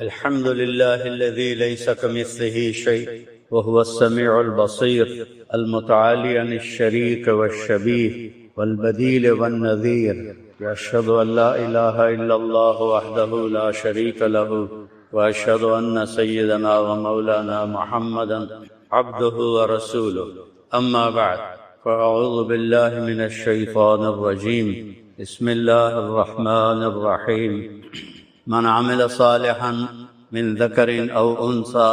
الحمد لله الذي ليس كمثله شيء وهو السميع البصير المتعالي عن الشريك والشبيه والبديل والنذير، وأشهد أن لا إله إلا الله وحده لا شريك له، وأشهد أن سيدنا ومولانا محمدا عبده ورسوله. أما بعد، فأعوذ بالله من الشيطان الرجيم. بسم الله الرحمن الرحيم. من عمل صالحا من ذكر أو أنثى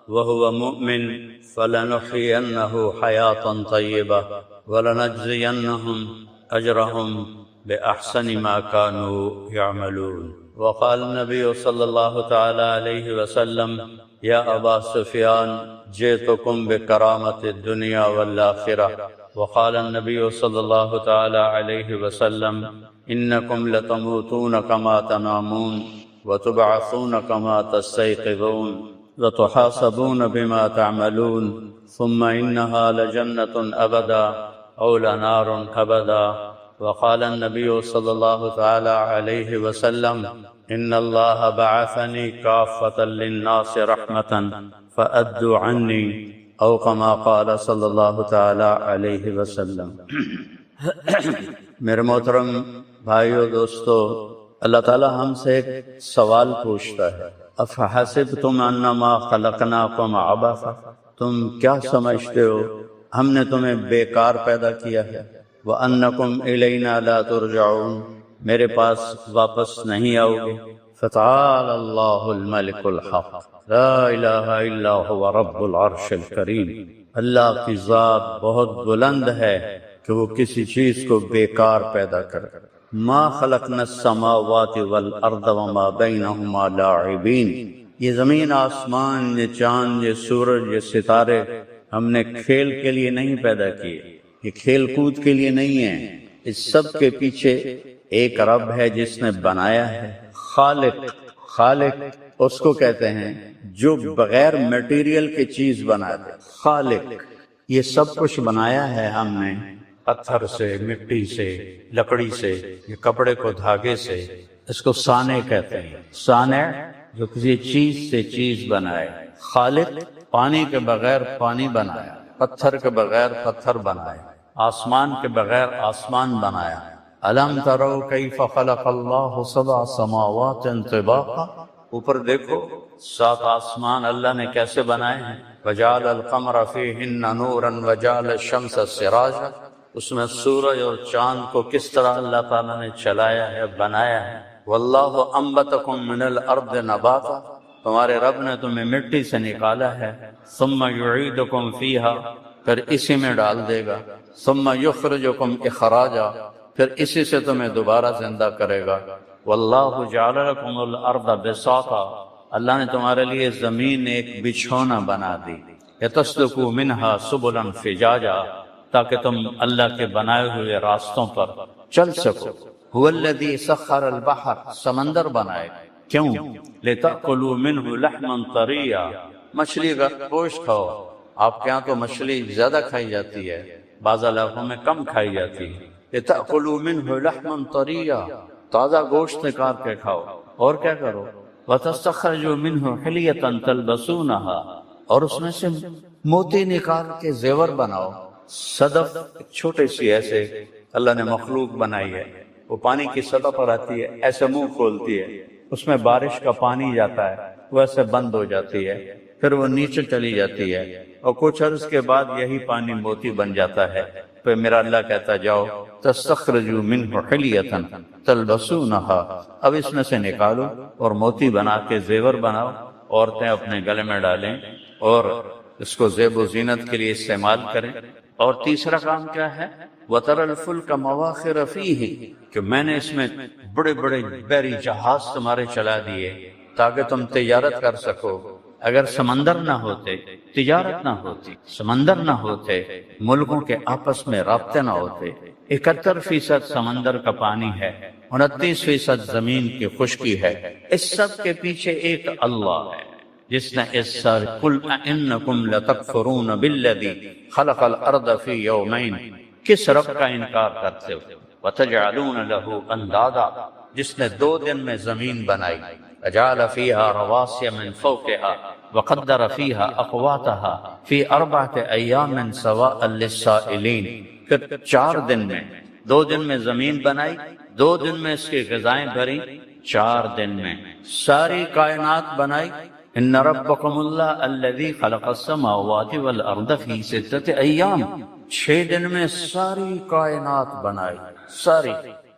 وهو مؤمن فلنحيينه حياة طيبة ولنجزينهم أجرهم بأحسن ما كانوا يعملون. وقال النبي صلى الله تعالى عليه وسلم: يا أبا سفيان جئتكم بكرامة الدنيا والآخرة. وقال النبي صلى الله تعالى عليه وسلم: إنكم لتموتون كما تنامون وتبعثون كما تستيقظون وتحاسبون بما تعملون، ثم إنها لجنة أبدا أو لنار أبدا. وقال النبي صلى الله تعالى عليه وسلم: إن الله بعثني كافة للناس رحمة فأدوا عني، أو كما قال صلی اللہ تعالی علیہ وسلم. میرے محترم بھائیو دوستو، اللہ تعالی ہم سے ایک سوال پوچھتا ہے: افحسبتم انما خلقناکم عبثا، تم کیا سمجھتے ہو ہم نے تمہیں بیکار پیدا کیا ہے؟ وانکم الینا لا ترجعون، میرے پاس واپس نہیں آؤ گے. فتعالى اللہ الملک الحق لا الہ الا هو رب العرش الکریم. اللہ کی ذات بہت بلند ہے کہ وہ کسی چیز کو بیکار پیدا کرے. ما خلقنا السماوات والارض وما بینہما لاعبین، یہ زمین آسمان، یہ چاند، یہ سورج، یہ ستارے ہم نے کھیل کے لیے نہیں پیدا کیے، یہ کھیل کود کے لیے نہیں ہے. اس سب کے پیچھے ایک رب ہے جس نے بنایا ہے. خالق اس کو کہتے ہیں جو بغیر میٹیریل کی چیز بنا دے. خالق، یہ سب کچھ بنایا ہے ہم نے پتھر سے، مٹی سے، لکڑی سے، یہ کپڑے کو دھاگے سے. اس کو صانع کہتے ہیں. صانع جو کسی چیز سے چیز بنائے. خالق پانی کے بغیر پانی بنایا، پتھر کے بغیر پتھر بنایا، آسمان کے بغیر آسمان بنایا. الم تروا کیف خلق اللہ سبع سماوات طباقا، اوپر دیکھو 7 آسمان اللہ نے کیسے بنائے ہیں. وجعل القمر فیہن نورا وجعل الشمس سراجا، اس میں سورج اور چاند کو کس طرح اللہ تعالیٰ نے چلایا ہے، بنایا ہے. واللہ انبتکم من الارض نباتا، تمہارے رب نے تمہیں مٹی سے نکالا ہے. ثم یعیدکم فیہا، پھر اسی میں ڈال دے گا. ثم یخرجکم اخراجا، پھر اسی سے تمہیں دوبارہ زندہ کرے گا. واللہ جعل لکم الارض بساطا، اللہ نے تمہارے لیے زمین ایک بچھونا بنا دی. لتسلکوا منہا سبلا فجاجا، تاکہ تم اللہ کے بنائے ہوئے راستوں پر چل سکو. هو الذی سخر البحر، سمندر بنائے. کیوں؟ لتأکلوا منہ لحما طریا، مچھلی کا گوشت کھاؤ. آپ کے یہاں تو مچھلی زیادہ کھائی جاتی ہے، بعض علاقوں میں کم کھائی جاتی ہے. لتأکلوا منہ لحما طریا، تازہ گوشت نکال کے کھاؤ. اور کیا کرو؟ وتستخرجوا منہ حلیۃ تلبسونها، اور اس میں سے موتی نکال کے زیور بناؤ. صدف چھوٹی سی ایسے اللہ نے مخلوق بنائی ہے، وہ پانی کی سطح پر آتی ہے، ایسے منہ کھولتی ہے، اس میں بارش کا پانی جاتا ہے، وہ ایسے بند ہو جاتی ہے، پھر وہ نیچے چلی جاتی ہے، اور کچھ عرص کے بعد یہی پانی موتی بن جاتا ہے. پھر میرا اللہ کہتا جاؤ تستخرجوا منہ حلیۃ تلبسونها، اب اس میں سے نکالو اور موتی بنا کے زیور بناؤ، عورتیں اپنے گلے میں ڈالیں اور اس کو زیب و زینت کے لیے استعمال کریں. اور تیسرا کام کیا ہے؟ وَتَرَى الْفُلْكَ مَوَاخِرَ فِيهِ، کہ میں نے اس میں بڑے بڑے بحری جہاز تمہارے چلا دیے تاکہ تم تجارت کر سکو. اگر سمندر نہ ہوتے، تجارت نہ ہوتی، سمندر نہ ہوتے، ملکوں کے آپس میں رابطے نہ ہوتے. 71% سمندر کا پانی ہے، 29% زمین کی خشکی ہے. اس سب کے پیچھے ایک اللہ ہے جس نے اس سر قل انکم لتکفرون بالذی خلق الارض فی یومین، کس رب کا انکار کرتے ہو؟ وتجعلون له اندادا، جس نے 2 دن میں زمین بنائی. وجعل فيها رواسي من فوقها وقدر فيها أقواتها في 4 أيام سواء للسائلين. پھر 4 دن میں، 2 دن میں زمین بنائی، 2 دن میں اس کی غذائیں بھری، 4 دن میں ساری کائنات بنائی. ان ربکم اللہ الذی خلق السماوات والارض فی 6 ایام. 6 دن میں ساری کائنات بنائی، ساری،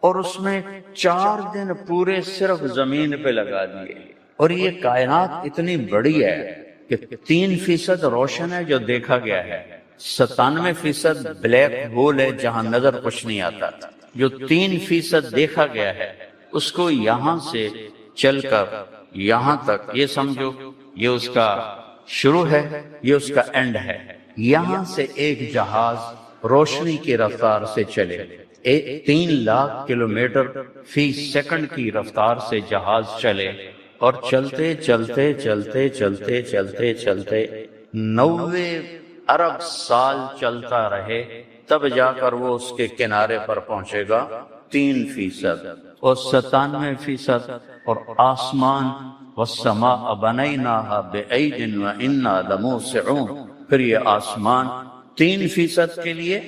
اور اس میں 4 دن پورے صرف زمین پہ لگا دیے. اور یہ کائنات اتنی بڑی ہے کہ 3% روشن ہے جو دیکھا گیا ہے، 97% بلیک ہول ہے جہاں نظر کچھ نہیں آتا. جو 3% دیکھا گیا ہے اس کو یہاں سے چل کر یہاں تک، یہ سمجھو یہ اس کا شروع ہے، یہ اس کا اینڈ ہے. یہاں سے ایک جہاز روشنی کی رفتار سے چلے، 3 لاکھ کلومیٹر فی سیکنڈ کی رفتار سے جہاز چلے، اور چلتے چلتے چلتے چلتے چلتے چلتے 90 ارب سال چلتا رہے، تب جا کر وہ اس کے کنارے پر پہنچے گا. 3% اور 97%. اور آسمان والسماء بنیناہا بأید وإنا لموسعون. پھر یہ آسمان 3% کے لیے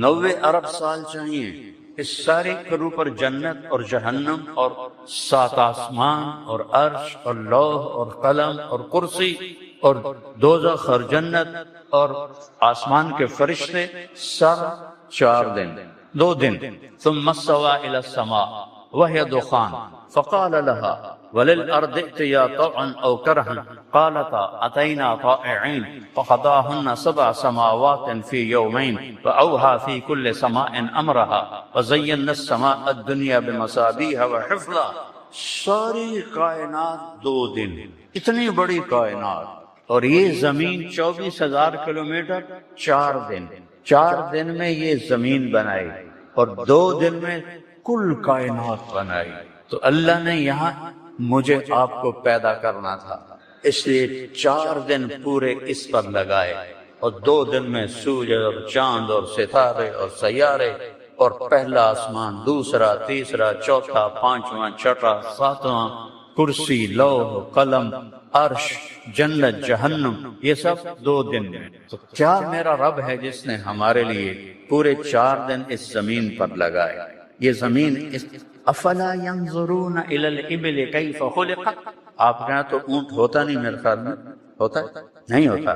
90 ارب سال چاہیے. اس سارے کرو پر جنت اور جہنم اور 7 آسمان اور عرش اور لوح اور قلم اور کرسی اور دوزخ اور جنت اور آسمان کے فرشتے، سارا 4 دن، 2 دن. ثم استوى إلى السماء وهي دخان فقال لها وللأرض ائتيا طوعا أو كرها قالتا أتينا طائعين فقضاهن 7 سماوات في يومين وأوحى في كل سماء أمرها وزينا السماء الدنيا بمصابيح وحفظا. ساری کائنات 2 دن، اتنی بڑی کائنات. اور یہ زمین 24,000 کلومیٹر، 4 دن. 4 دن میں یہ زمین بنائی اور 2 دن میں کل کائنات بنائی. تو اللہ نے یہاں مجھے آپ کو پیدا کرنا تھا، اس لیے 4 دن پورے اس پر لگائے، اور 2 دن میں سورج اور چاند اور ستارے اور سیارے، اور پہلا آسمان، دوسرا، تیسرا، چوتھا، 5واں، 6واں، 7واں، کرسی، لوح، قلم، عرش، جنت، جہنم، یہ سب 2 دن میں. تو کیا میرا رب ہے جس نے ہمارے لیے پورے 4 دن اس زمین پر لگائے. یہ زمین افلا ينظرون الى الابل كيف خلقت. آپ کہاں تو اونٹ ہوتا نہیں، میرے خیال میں ہوتا ہے نہیں ہوتا.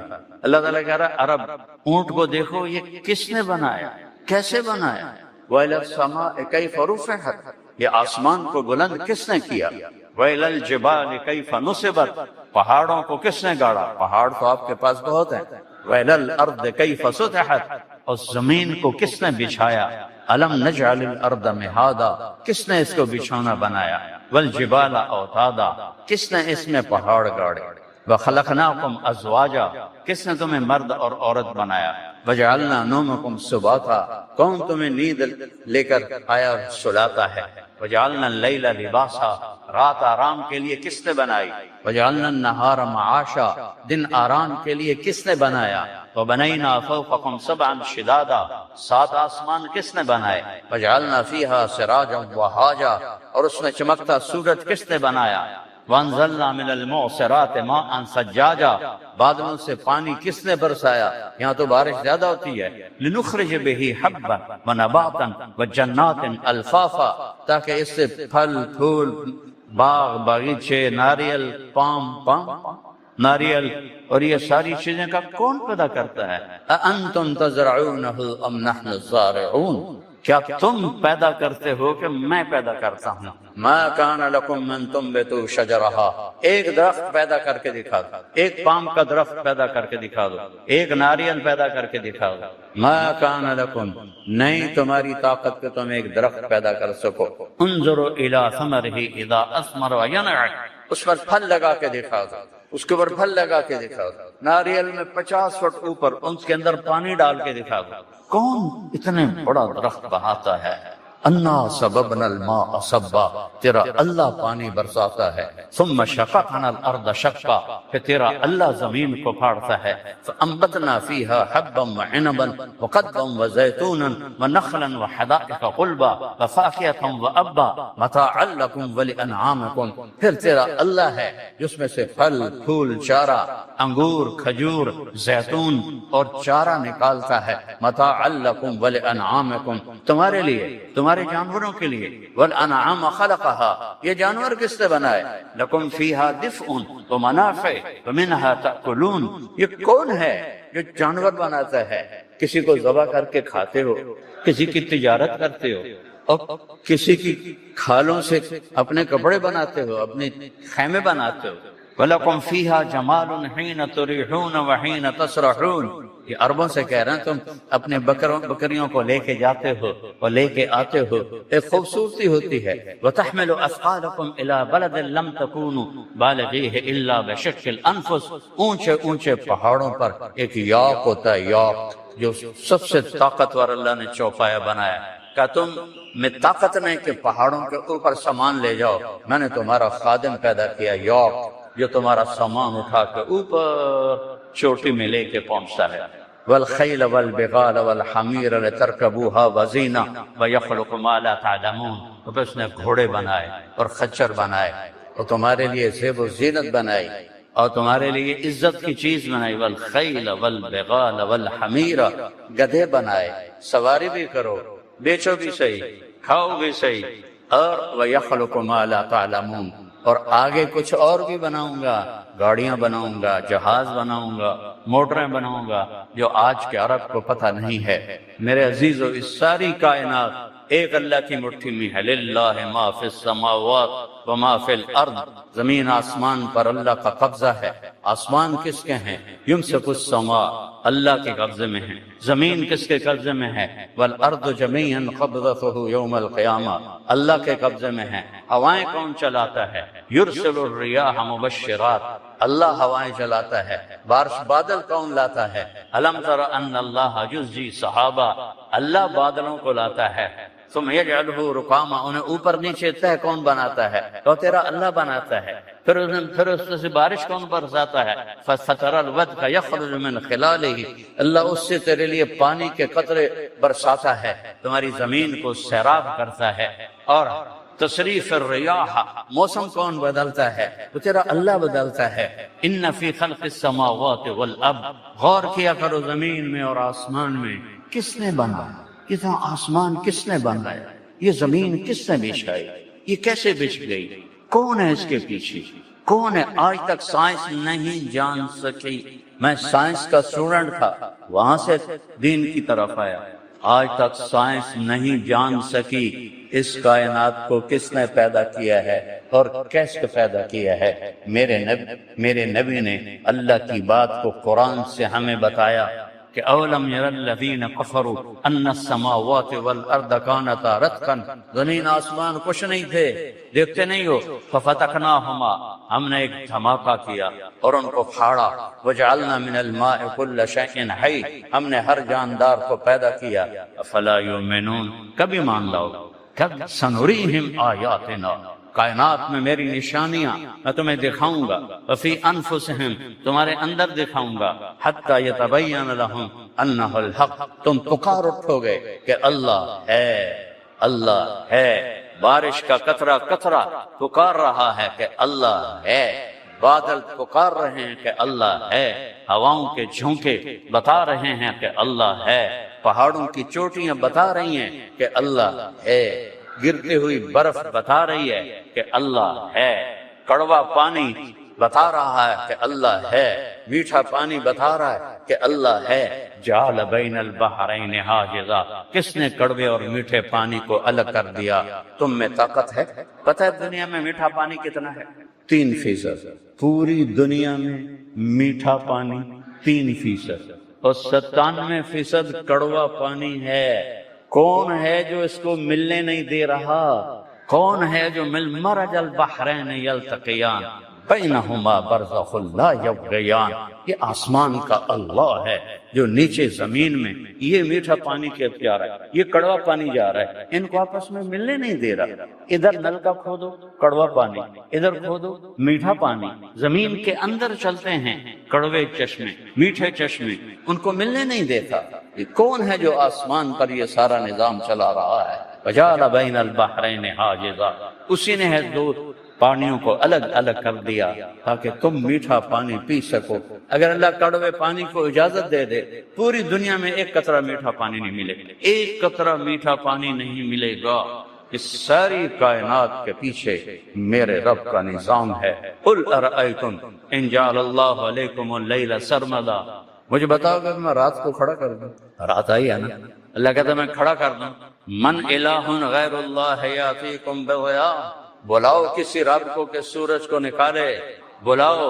اللہ تعالیٰ کہہ رہا ہے عرب اونٹ کو دیکھو یہ کس نے بنایا، کیسے بنایا. وَإِلَى السَّمَاءِ كَيْفَ رُفِعَتْ. یہ آسمان کو بلند کس نے کیا. وَإِلَى الْجِبَالِ كَيْفَ نُصِبَتْ. پہاڑوں کو کس نے گاڑا، پہاڑ تو آپ کے پاس بہت ہیں. وَإِلَى الْأَرْضِ كَيْفَ سُطِحَتْ. اور زمین کو کس نے بچھایا. الم نجعل الارض مہادا. کس نے اس کو بچھونا بنایا. والجبال اوتادا. کس نے اس میں پہاڑ گاڑے. وخلقناکم ازواجا. کس نے تمہیں مرد اور عورت بنایا. وجعلنا نومکم سباتا. کون تمہیں نیند لے کر آیا سلاتا ہے. وجعلنا اللیل لباسا. رات آرام کے لیے کس نے بنائی. وجعلنا النہار معاشا. دن آرام کے لیے کس نے بنایا. وبنینا فوقکم 7 شدادا. 7 آسمان کس نے بنائے. وجعلنا فیہا سراجا وہاجا. اور اس میں چمکتا سورج کس نے بنایا. وانزلنا من المعصرات ماء ثجاجا. بادلوں سے پانی کس نے برسایا. یہاں تو بارش زیادہ ہوتی ہے. لنخرج به حبا ونباتا وجنات الفافا. تاکہ اس سے پھل پھول، باغ باغیچے، ناریل، پام ناریل اور یہ ساری چیزیں کا کون پیدا کرتا ہے. اانتم تزرعونہ ام نحن الزارعون. کیا تم پیدا کرتے ہو کہ میں پیدا کرتا ہوں. ما کان لکم ان تنبتوا شجرہا. ایک درخت پیدا کر کے دکھا دو، ایک پام کا درخت پیدا کر کے دکھا دو، ایک ناریل پیدا کر کے دکھا دو. ما کان لکم، نہیں تمہاری طاقت کہ تم ایک درخت پیدا کر سکو. انظروا الی ثمرہ اذا اثمر وینع. اس پر پھل لگا کے دکھا دو، اس کے اوپر پھل لگا کے دکھا دو. ناریل میں 50 فٹ اوپر اس کے اندر پانی ڈال کے دکھا دو. کون اتنے بڑا درخت بہاتا ہے. انا سببنا الماء صبا، تیرا اللہ پانی برساتا ہے، ثم شققنا الارض شقا، کہ تیرا اللہ زمین کو پھاڑتا ہے، فانبتنا فیہا حبا وعنبا وقدبا وزیتونا ونخلا وحدائق غلبا وفاکہۃ وابا متاعا لکم ولانعامکم، پھر تیرا اللہ ہے جس میں سے پھل پھول چارہ، انگور کھجور زیتون اور چارہ نکالتا ہے، متاعا لکم ولانعامکم، تمہارے لیے تمہارے جانوروں کے لیے، والانعام خلقها، یہ جانور کس نے بنائے، لکم فیہا دفء ومنافع ومنہا تأکلون، یہ کون ہے جو جانور بناتا ہے، کسی کو ذبح کر کے کھاتے ہو، کسی کی تجارت کرتے ہو، اور کسی کی کھالوں سے اپنے کپڑے بناتے ہو، اپنے خیمے بناتے ہو، وَلَكُمْ فِيهَا جَمَالٌ حِينَ تُرِيحُونَ وَحِينَ تَسْرَحُونَ، یہ عربوں سے کہہ رہے ہیں تم اپنے بکریوں کو لے کے جاتے ہو اور لے کے آتے ہو، ایک خوبصورتی ہوتی ہے، وَتَحْمِلُ أَثْقَالَكُمْ إِلَى بَلَدٍ لَمْ تَكُونُوا بَالِغِيهِ إِلَّا بِشِقِّ الْأَنفُسِ، اونچے اونچے پہاڑوں پر ایک یاق ہوتا ہے، یاق جو سب سے طاقتور اللہ نے چوپایا بنایا، کہ تم میں طاقت نہیں کہ پہاڑوں کے اوپر سامان لے جاؤ، میں نے تمہارا خادم پیدا کیا، یاق، جو تمہارا سامان اٹھا کے اوپر چوٹی میں لے کے پہنچتا ہے، والخیل والبغال والحمیر لترکبوها وزینہ ویخلق ما لا تعلمون، اور پھر اس نے گھوڑے بنائے اور خچر بنائے اور تمہارے لیے زیب و زینت بنائی اور تمہارے لیے عزت کی چیز بنائی، والخیل والبغال والحمیر، گدھے بنائے، سواری بھی کرو، بیچو بھی صحیح، کھاؤ بھی صحیح، اور ویخلق ما لا تعلمون، اور آگے کچھ اور بھی بناؤں گا، گاڑیاں بناؤں گا، جہاز بناؤں گا، موٹریں بناؤں گا، جو آج کے عرب کو پتہ نہیں ہے۔ میرے عزیزو، اس ساری کائنات ایک اللہ کی مٹھی میں ہے، للہ ما فی السماوات وما فی الارض، زمین آسمان پر اللہ کا قبضہ ہے، آسمان کس کے ہیں، یمسک السماء، اللہ کے قبضے میں ہے، زمین کس کے قبضے میں ہے، والارض جمیعا قبضتہ یوم القیامہ، اللہ کے قبضے میں ہے، ہوائیں کون چلاتا ہے، یرسل الریاح مبشرات، اللہ ہوائیں چلاتا ہے، بارش بادل کون لاتا ہے، الم تر ان اللہ یزجی سحابہ، اللہ بادلوں کو لاتا ہے، ثم یجعلہ رقاما، انہیں اوپر نیچے تہ کون بناتا ہے، تو تیرا اللہ بناتا ہے، پھر اس سے بارش کون برساتا ہے، فَسَتَرَ الْوَدْقَ يَخْرُجُ مِنْ خِلَالِهِ، اللہ اس سے تیرے لیے پانی کے قطرے برساتا ہے، تمہاری زمین کو سیراب کرتا ہے، اور تصریف الریاح، موسم کون بدلتا ہے، تو تیرا اللہ بدلتا ہے، ان فی خلق السماوات والارض، غور کیا کرو زمین میں اور آسمان میں، کس نے بنایا، یہ آسمان کس نے بنایا، یہ زمین کس نے بچھائی، یہ کیسے بچھ گئی، کون ہے اس کے پیچھے، کون ہے، آج تک سائنس نہیں جان سکی، میں سائنس کا اسٹوڈنٹ تھا، وہاں سے دین کی طرف آیا، آج تک سائنس نہیں جان سکی اس کائنات کو کس نے پیدا کیا ہے اور کیسے پیدا کیا ہے۔ میرے نبی نے اللہ کی بات کو قرآن سے ہمیں بتایا کہ اولم یر الذین کفروا ان السماوات والارض کانتا رتقا، زمین آسمان کچھ نہیں تھے، دیکھتے نہیں ہو، ففتقناہما، ہم نے ایک دھماکہ کیا اور ان کو پھاڑا، وجعلنا من الماء كل شيء حی، ہم نے ہر جاندار کو پیدا کیا، افلا یؤمنون، کبھی مان لاؤ، کب سنریہم آیاتنا، کائنات میں میری نشانیاں میں تمہیں دکھاؤں گا، وفی انفسہم، تمہارے اندر دکھاؤں گا، حتی یتبین لہم انہ الحق، تم پکار اٹھو گے کہ اللہ ہے، اللہ ہے، بارش کا قطرہ قطرہ پکار رہا ہے کہ اللہ ہے، بادل پکار رہے ہیں کہ اللہ ہے، ہواؤں کے جھونکے بتا رہے ہیں کہ اللہ ہے، پہاڑوں کی چوٹیاں بتا رہی ہیں کہ اللہ ہے، گرتی ہوئی برف بتا رہی ہے کہ اللہ ہے، کڑوا پانی بتا رہا ہے کہ اللہ ہے، میٹھا پانی بتا رہا ہے کہ اللہ ہے، جعل بین البحرین حاجزا، کس نے کڑوے اور میٹھے پانی کو الگ کر دیا، تم میں طاقت ہے، پتہ ہے دنیا میں میٹھا پانی کتنا ہے، 3%، پوری دنیا میں میٹھا پانی 3%، اور 97% کڑوا پانی ہے، کون ہے جو اس کو ملنے نہیں دے رہا، کون ہے جو مرج البحرین یلتقیان بینہما برزخ لا یبغیان، یہ آسمان کا اللہ ہے، جو نیچے زمین میں یہ میٹھا پانی جا رہا ہے، یہ کڑوا پانی جا رہا ہے، ان کو آپس میں ملنے نہیں دے رہا۔ ادھر نلکا کھودو کڑوا پانی، ادھر کھودو میٹھا پانی، زمین کے اندر چلتے ہیں کڑوے چشمے، میٹھے چشمے، ان کو ملنے نہیں دیتا۔ یہ کون ہے جو آسمان پر یہ سارا نظام چلا رہا ہے؟ وَجَعَلَ بَيْنَ الْبَحْرَيْنِ حَاجِزًا، اسی نے ہے دو پانیوں کو الگ الگ کر دیا تاکہ تم میٹھا پانی پی سکو۔ اگر اللہ کڑوے پانی کو اجازت دے دے، پوری دنیا میں ایک قطرہ میٹھا پانی نہیں ملے، ایک قطرہ میٹھا پانی نہیں ملے گا۔ اس ساری کائنات کے پیچھے میرے رب کا نظام ہے۔ قُلْ أَرَأَيْتُمْ إِنْ جَعَلَ اللَّهُ عَلَيْكُمُ اللَّيْلَ سَرْمَدًا، مجھے بتاؤ کہ میں رات کو کھڑا کر دوں، رات آئی ہے نا، اللہ کہتا ہے میں کھڑا کر دوں۔ من الہ غیر اللہ یاتیکم بضیاء، بلاؤ کسی رب کو کہ سورج کو نکالے، بلاؤ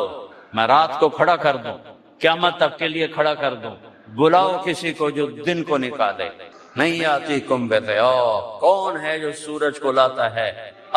میں رات کو کھڑا کر دوں، قیامت تک کے لیے کھڑا کر دوں، بلاؤ کسی کو جو دن کو نکالے۔ نہیں یاتیکم بضیاء، کون ہے جو سورج کو لاتا ہے؟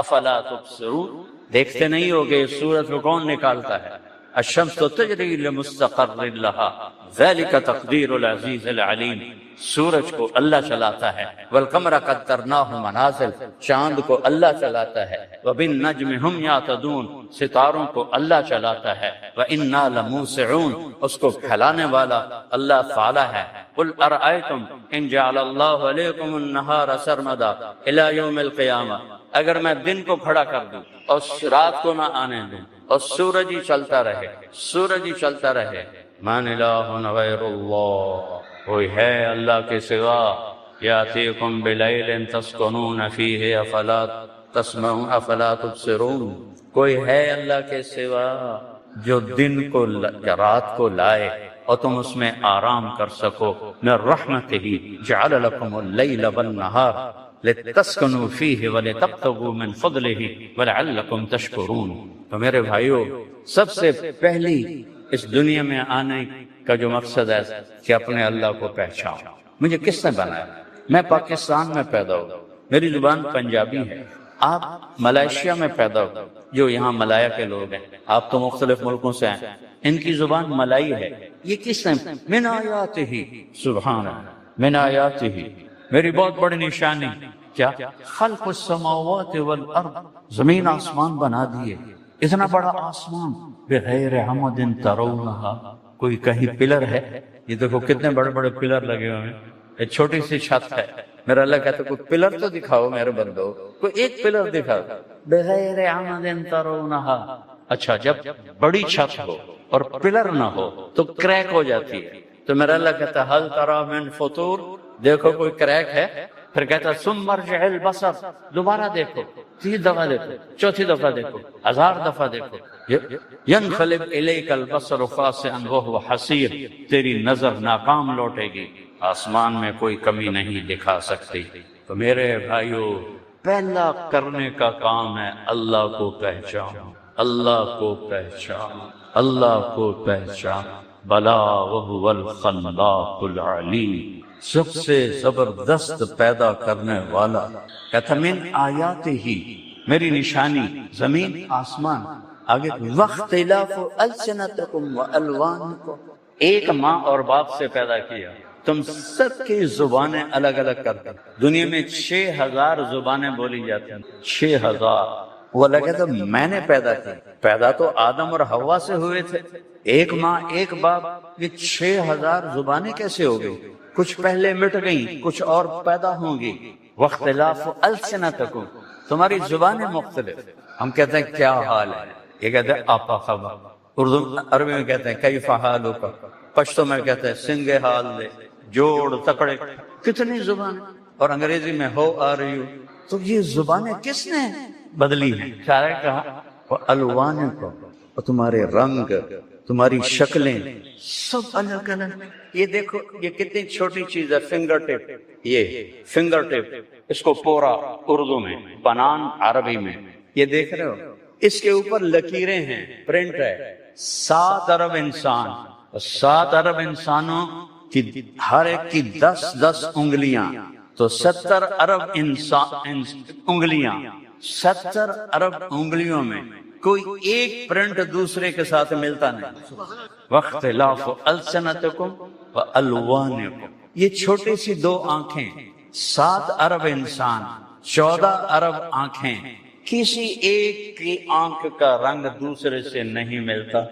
افلا تبصرون، دیکھتے نہیں ہوگے سورج کو کون نکالتا ہے؟ الشمس تجری لمستقر لها ذلك تقدیر العزیز العلیم، سورج کو اللہ چلاتا ہے۔ والقمر قدرناه منازل، چاند کو اللہ چلاتا ہے۔ وبالنجم هم یهتدون، ستاروں کو اللہ چلاتا ہے۔ وإنا لموسعون، اس کو پھیلانے والا اللہ تعالی ہے۔ قل ارأيتم ان جعل الله عليكم النهار سرمدا الى يوم القيامة، اگر میں دن کو کھڑا کر دوں اور رات کو نہ آنے دوں اور سورج ہی چلتا رہے، سورج ہی چلتا رہے، من الہ غیر اللہ، کوئی ہے اللہ کے سوا؟ یاتیکم بلیل تسکنون فیہ افلا تسمعون افلا تبصرون، کوئی ہے اللہ کے سوا جو دن کو یا رات کو لائے اور تم اس میں آرام کر سکو؟ من رحمتہ جعل لکم اللیل والنہار لتسکنوا فیہ ولتبتغوا من فضلہ ولعلکم تشکرون۔ تو میرے بھائیو، سب سے پہلی اس دنیا میں آنے کا جو مقصد ہے کہ اپنے اللہ کو پہچانو۔ مجھے کس نے بنایا؟ میں پاکستان میں پیدا ہوا، میری زبان پنجابی ہے۔ آپ ملائیشیا میں پیدا ہو، جو یہاں ملایا کے لوگ ہیں، آپ تو مختلف ملکوں سے ہیں، ان کی زبان ملائی ہے۔ یہ کس نے؟ من آیاتہ، سبحان اللہ، من آیاتہ، میری بہت بڑی نشانی کیا؟ خلق السماوات والارض، زمین آسمان بنا دیے، اتنا بڑا آسمان، بغیر عمد ترونہا، کوئی کہیں پلر ہے؟ یہ دیکھو کتنے بڑے بڑے پلر لگے ہوئے ہیں، ایک چھوٹی سی چھت ہے۔ میرا اللہ کہتا ہے کوئی پلر تو دکھاؤ میرے بندو، کوئی ایک پلر دکھاؤ، بغیر عمد ترونہا۔ اچھا، جب بڑی چھت ہو اور پلر نہ ہو تو کریک ہو جاتی ہے، تو میرا اللہ کہتا ہے حل تری من فطور، دیکھو کوئی کریک ہے؟ پھر کہتا ثم ارجع البصر، دوبارہ دیکھو، 3 دفعہ دیکھو، 4تھی دفعہ دیکھو، 1000 دفعہ دیکھو، ينقلب الیک البصر خاسئا وهو حسیر، تیری نظر ناکام لوٹے گی، آسمان میں کوئی کمی نہیں دکھا سکتی۔ تو میرے بھائیو، پہلا کرنے کا کام ہے اللہ کو پہچان، اللہ کو پہچان، اللہ کو پہچان۔ بلا وهو الخلاق العلیم، سب سے زبردست پیدا کرنے والا۔ کہتا من آیات ہی، میری نشانی زمین آسمان۔ آگے واختلاف السنتکم والوانکم، ایک ماں اور باپ سے پیدا کیا، تم سب کی زبانیں الگ الگ کر دیں۔ دنیا میں 6000 زبانیں بولی جاتی ہیں، 6000۔ وہ اللہ کہتا میں نے پیدا کی، پیدا تو آدم اور حوا سے ہوئے تھے، ایک ماں ایک باپ، یہ 6000 زبانیں کیسے ہو گئی؟ کچھ پہلے مٹ گئیں، کچھ اور پیدا ہوں گی۔ واختلاف السنتکم، تمہاری زبانیں مختلف۔ ہم کہتے ہیں کیا حال ہے، یہ کہتے ہیں آپا خبا، اردو عربی میں کہتے ہیں کیف حالک، پشتو میں کہتے ہیں سنگے حال دے، جوڑ تکڑے، کتنی زبانیں، اور انگریزی میں ہو آ رہی ہو۔ تو یہ زبانیں کس نے بدلی ہیں؟ شاعر کہا الوانکم، اور تمہارے رنگ، تمہاری شکلیں سب الگ الگ۔ یہ دیکھو یہ کتنی چھوٹی چیز ہے، فنگر ٹپ، یہ فنگر ٹپ، اس کو پورا اردو میں، بنان عربی میں، یہ دیکھ رہے ہو، اس کے اوپر لکیریں ہیں، پرنٹ ہے۔ 7 ارب انسان، 7 ارب انسانوں کی ہر ایک کی 10 انگلیاں، تو 70 ارب انگلیاں، 70 ارب انگلیوں میں کوئی ایک پرنٹ دوسرے کے ساتھ ملتا نہیں۔ واختلاف السنتکم وَأَلْوَانِكُمْ، یہ چھوٹی سی 2 آنکھیں، 7 ارب انسان، 14 ارب آنکھیں، کسی ایک کی آنکھ کا رنگ دوسرے سے نہیں ملتا۔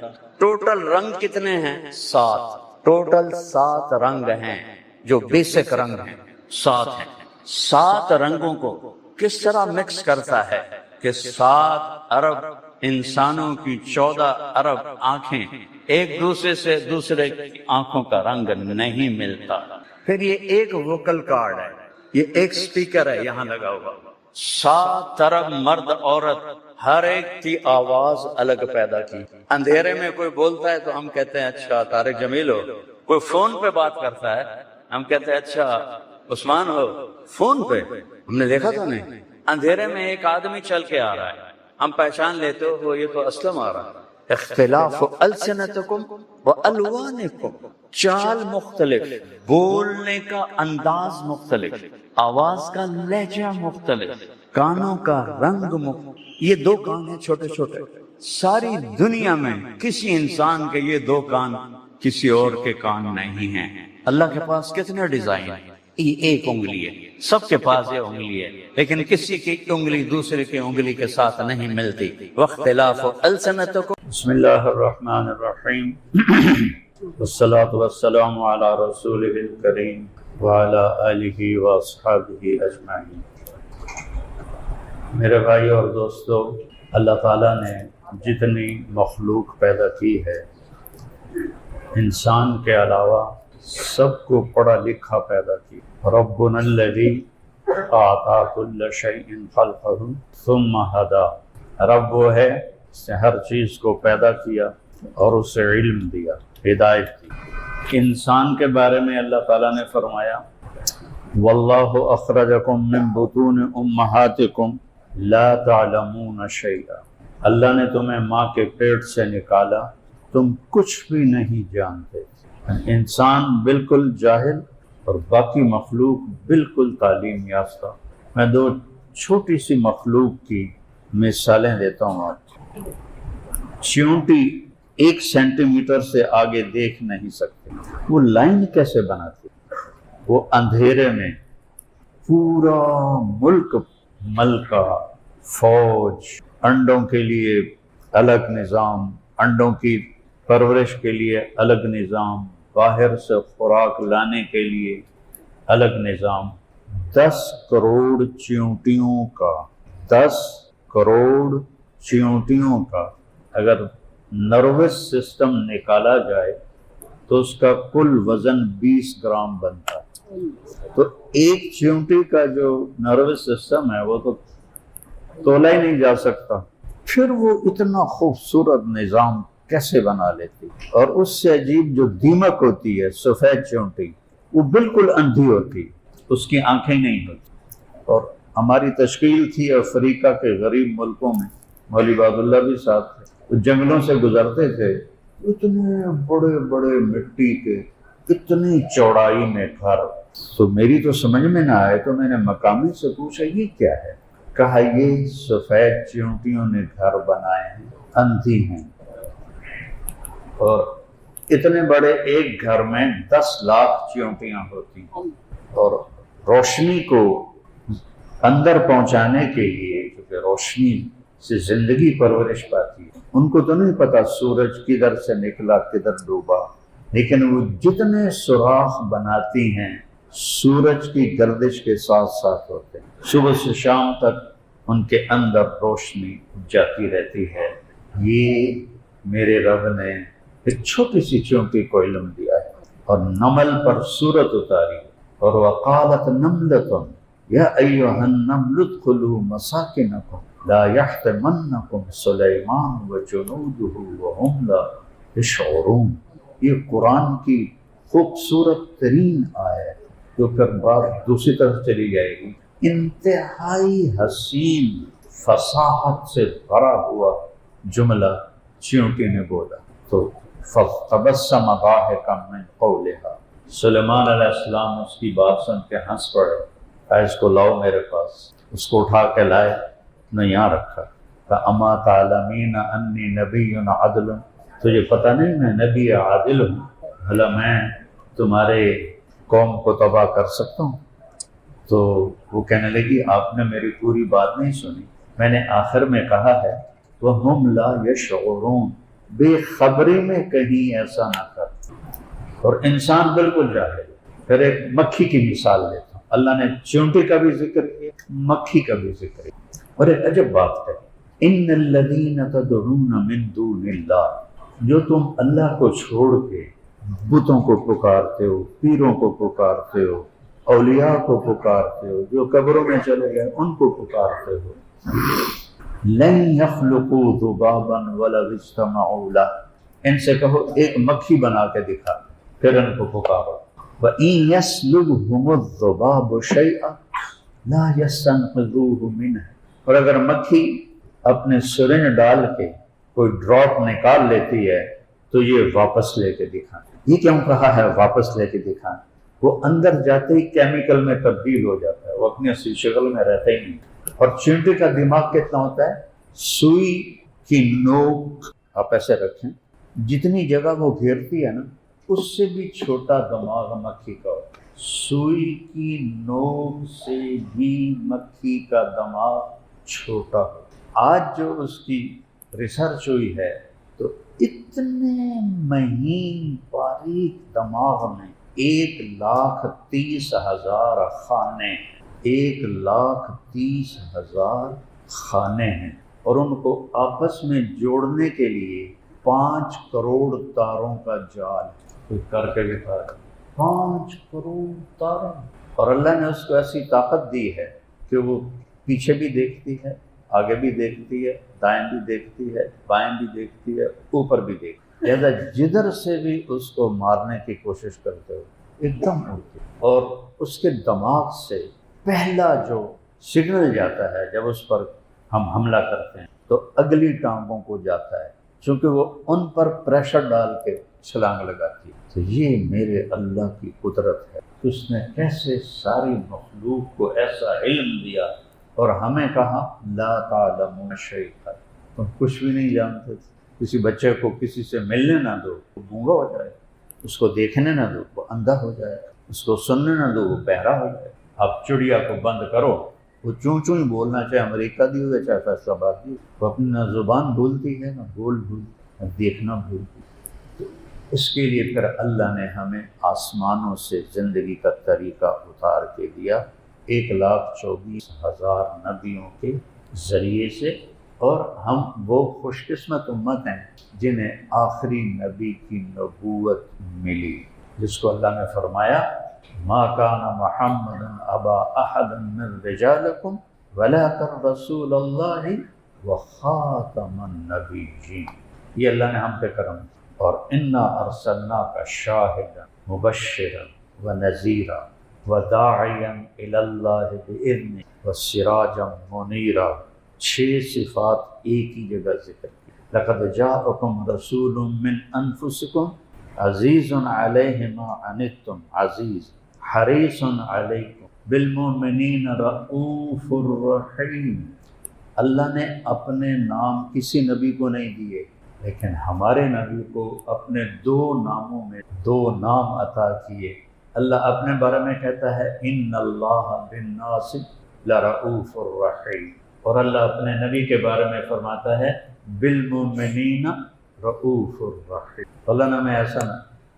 ٹوٹل رنگ کتنے ہیں؟ 7۔ ٹوٹل 7 رنگ ہیں جو بیسک رنگ ہیں، 7 ہیں۔ 7 رنگوں کو کس طرح مکس کرتا ہے کہ 7 ارب انسانوں کی 14 ارب آنکھیں ایک دوسرے سے دوسرے کی آنکھوں کا رنگ نہیں ملتا۔ پھر یہ ایک ووکل کارڈ ہے، یہ ایک سپیکر ہے یہاں لگا ہوا، 7 ارب مرد عورت ہر ایک کی آواز الگ پیدا کی۔ اندھیرے میں کوئی بولتا ہے تو ہم کہتے ہیں اچھا طارق جمیل ہو، کوئی فون پہ بات کرتا ہے ہم کہتے ہیں اچھا عثمان ہو، فون پہ ہم نے دیکھا تو نہیں۔ اندھیرے میں ایک آدمی چل کے آ رہا ہے، ہم پہچان لیتے ہو یہ تو اسلم آ رہا ہے۔ اختلاف السنتکم والوانکم، چال مختلف، بولنے کا انداز مختلف، آواز کا لہجہ مختلف، کانوں کا رنگ مختلف۔ یہ 2 کان ہیں چھوٹے چھوٹے، ساری دنیا میں کسی انسان کے یہ 2 کان کسی اور کے کان نہیں ہیں۔ اللہ کے پاس کتنے ڈیزائن ہیں؟ یہ ایک انگلی ہے، سب کے پاس یہ انگلی ہے، لیکن کسی کی انگلی دوسرے کی انگلی کے ساتھ نہیں ملتی۔ واختلاف السنتکم۔ بسم اللہ الرحمن الرحیم، والصلاة والسلام علی رسولہ الکریم وعلی آلہ واصحابہ اجمعین۔ میرے بھائی اور دوستو، اللہ تعالیٰ نے جتنی مخلوق پیدا کی ہے، انسان کے علاوہ سب کو پڑھا لکھا پیدا کی۔ ربنا الذی اعطی کل شیء خلقہ ثم ہدی، رب وہ ہے جس نے ہر چیز کو پیدا کیا اور اسے علم دیا، ہدایت دی۔ انسان کے بارے میں اللہ تعالیٰ نے فرمایا واللہ اخرجکم من بطون امہاتکم لا تعلمون شیئا، اللہ نے تمہیں ماں کے پیٹ سے نکالا، تم کچھ بھی نہیں جانتے۔ انسان بالکل جاہل اور باقی مخلوق بالکل تعلیم یافتہ۔ میں 2 چھوٹی سی مخلوق کی مثالیں دیتا ہوں آپ۔ چیونٹی 1 سینٹی میٹر سے آگے دیکھ نہیں سکتے، وہ لائن کیسے بناتے؟ وہ اندھیرے میں پورا ملک ملکہ، فوج، انڈوں کے لیے الگ نظام، انڈوں کی پرورش کے لیے الگ نظام، باہر سے خوراک لانے کے لیے الگ نظام، 10 کروڑ چیونٹیوں کا، 10 کروڑ چیونٹیوں کا اگر نروس سسٹم نکالا جائے تو اس کا کل وزن 20 گرام بنتا ہے۔ تو ایک چیونٹی کا جو نروس سسٹم ہے وہ تو تولا ہی نہیں جا سکتا، پھر وہ اتنا خوبصورت نظام کیسے بنا لیتی؟ اور اس سے عجیب جو دیمک ہوتی ہے، سفید چیونٹی، وہ بالکل اندھی ہوتی، اس کی آنکھیں نہیں ہوتی۔ اور ہماری تشکیل تھی افریقہ کے غریب ملکوں میں، مولوی عباد اللہ بھی ساتھ تھے، وہ جنگلوں سے گزرتے تھے، اتنے بڑے بڑے مٹی کے، اتنی چوڑائی میں گھر۔ تو میری تو سمجھ میں نہ آئے تو میں نے مقامی سے پوچھا یہ کیا ہے؟ کہا یہ سفید چیونٹیوں نے گھر بنائے ہیں، اندھی ہیں، اور اتنے بڑے ایک گھر میں 10 لاکھ چیونٹیاں ہوتی ہیں، اور روشنی کو اندر پہنچانے کے لیے، کیونکہ روشنی سے زندگی پرورش پاتی ہے، ان کو تو نہیں پتا سورج کدھر سے نکلا کدھر ڈوبا، لیکن وہ جتنے سوراخ بناتی ہیں سورج کی گردش کے ساتھ ساتھ ہوتے ہیں، صبح سے شام تک ان کے اندر روشنی جاتی رہتی ہے۔ یہ میرے رب نے ایک چھوٹی سی چیونٹی کو علم دیا ہے، اور نمل پر سورت اتاری، اور وقالت نملۃ یا ایھا النمل ادخلوا مساکنکم لا یحطمنکم سلیمان وجنودہ وہم لا یشعرون۔ یہ قرآن کی خوبصورت ترین آیت، جو پھر بات دوسری طرف چلی جائے گی، انتہائی حسین فصاحت سے بھرا ہوا جملہ چیونٹی نے بولا۔ تو فَتَبَسَّمَ ضَاحِكًا مِنْ قَوْلِهَا، سلیمان علیہ السلام اس کی بات سن کے ہنس پڑے، کہا اس کو لاؤ میرے پاس۔ اس کو اٹھا کے لائے، نے یہاں رکھا، کہا اما تعلمین انی نبی عدل، تجھے پتہ نہیں میں نبی عادل ہوں؟ بھلا میں تمہارے قوم کو تباہ کر سکتا ہوں؟ تو وہ کہنے لگی آپ نے میری پوری بات نہیں سنی، میں نے آخر میں کہا ہے وَهُمْ لَا يَشْعُرُونَ، بے خبری میں کہیں ایسا نہ کر۔ اور انسان بالکل جاہل ہے۔ پھر ایک مکھی کی مثال لیتا ہوں، اللہ نے چونٹی کا بھی ذکر کیا، مکھی کا بھی ذکر کیا، اور ایک عجب بات ہے، ان الذین تدعون من دون اللہ، جو تم اللہ کو چھوڑ کے بتوں کو پکارتے ہو، پیروں کو پکارتے ہو، اولیاء کو پکارتے ہو، جو قبروں میں چلے گئے ان کو پکارتے ہو، لن يخلقوا ذبابا ولو اجتمعوا له، ان سے کہو ایک مکھی بنا کے دکھا، پھر ان کو پکارو، وَإِن يَسْلُبْهُمُ الذُّبَابُ شَيْئًا لَا يَسْتَنقِذُوهُ مِنْهُ، اور اگر مکھی اپنے سرنج ڈال کے کوئی ڈراپ نکال لیتی ہے تو یہ واپس لے کے دکھائیں۔ یہ کیوں کہا ہے واپس لے کے دکھائیں؟ وہ اندر جاتے ہی کیمیکل میں تبدیل ہو جاتا ہے، وہ اپنی اصلی شکل میں رہتا ہی نہیں۔ اور چینٹی کا دماغ کتنا ہوتا ہے؟ سوئی کی نوک آپ ایسے رکھیں، جتنی جگہ وہ گھیرتی ہے نا اس سے بھی چھوٹا دماغ مکھی کا ہوتا ہے۔ سوئی کی نوک سے بھی مکھی کا دماغ چھوٹا ہوتا ہے۔ آج جو اس کی ریسرچ ہوئی ہے تو اتنے مہین باریک دماغ میں 1,30,000 خانے، 1,30,000 خانے ہیں، اور ان کو آپس میں جوڑنے کے لیے 5 کروڑ تاروں کا جال کوئی کر کے دکھا رہا ہے۔ 5 کروڑ تاروں، اور اللہ نے اس کو ایسی طاقت دی ہے کہ وہ پیچھے بھی دیکھتی ہے، آگے بھی دیکھتی ہے، دائیں بھی دیکھتی ہے، بائیں بھی دیکھتی ہے، اوپر بھی دیکھتی ہے، لہذا جدھر سے بھی اس کو مارنے کی کوشش کرتے ہو ایک دم اڑتی، اور اس کے دماغ سے پہلا جو سگنل جاتا ہے جب اس پر ہم حملہ کرتے ہیں تو اگلی ٹانگوں کو جاتا ہے، چونکہ وہ ان پر پریشر ڈال کے چھلانگ لگاتی ہے۔ تو یہ میرے اللہ کی قدرت ہے، اس نے کیسے ساری مخلوق کو ایسا علم دیا، اور ہمیں کہا لا تعلمون شیئا، تم کچھ بھی نہیں جانتے۔ کسی بچے کو کسی سے ملنے نہ دو وہ گونگا ہو جائے، اس کو دیکھنے نہ دو وہ اندھا ہو جائے، اس کو سننے نہ دو وہ بہرا ہو جائے۔ اب چڑیا کو بند کرو، وہ چوں چوں ہی بولنا، چاہے امریکہ دی ہوئے چاہے فیصل آباد دی ہوئے، وہ اپنی نہ زبان بھولتی ہے، نہ بول بھولتی، نہ دیکھنا بھولتی۔ تو اس کے لیے پھر اللہ نے ہمیں آسمانوں سے زندگی کا طریقہ اتار کے دیا، 1,24,000 نبیوں کے ذریعے سے، اور ہم وہ خوش قسمت امت ہیں جنہیں آخری نبی کی نبوت ملی، جس کو اللہ نے فرمایا ما کان محمد ابا احد من رجالکم ولکن رسول اللہ وخاتم النبیین۔ یہ اللہ نے ہم پہ کرم کیا، اور انا ارسلناک شاہدا مبشرا ونذیرا وداعیا الی اللہ باذنہ وسراجا منیرا۔ 6 صفات ایک ہی جگہ ذکر کی۔ لقد جاءکم رسول من انفسکم عزیز علیہ ما عنتم عزیز حریص علیکم بالمؤمنین رؤوف الرحیم۔ اللہ نے اپنے نام کسی نبی کو نہیں دیے، لیکن ہمارے نبی کو اپنے 2 ناموں میں 2 نام عطا کیے۔ اللہ اپنے بارے میں کہتا ہے ان اللہ بالناس لرؤوف الرحیم، اور اللہ اپنے نبی کے بارے میں فرماتا ہے بالمؤمنین رؤوف الرحیم۔ اللہ نے ہمیں ایسا نہ،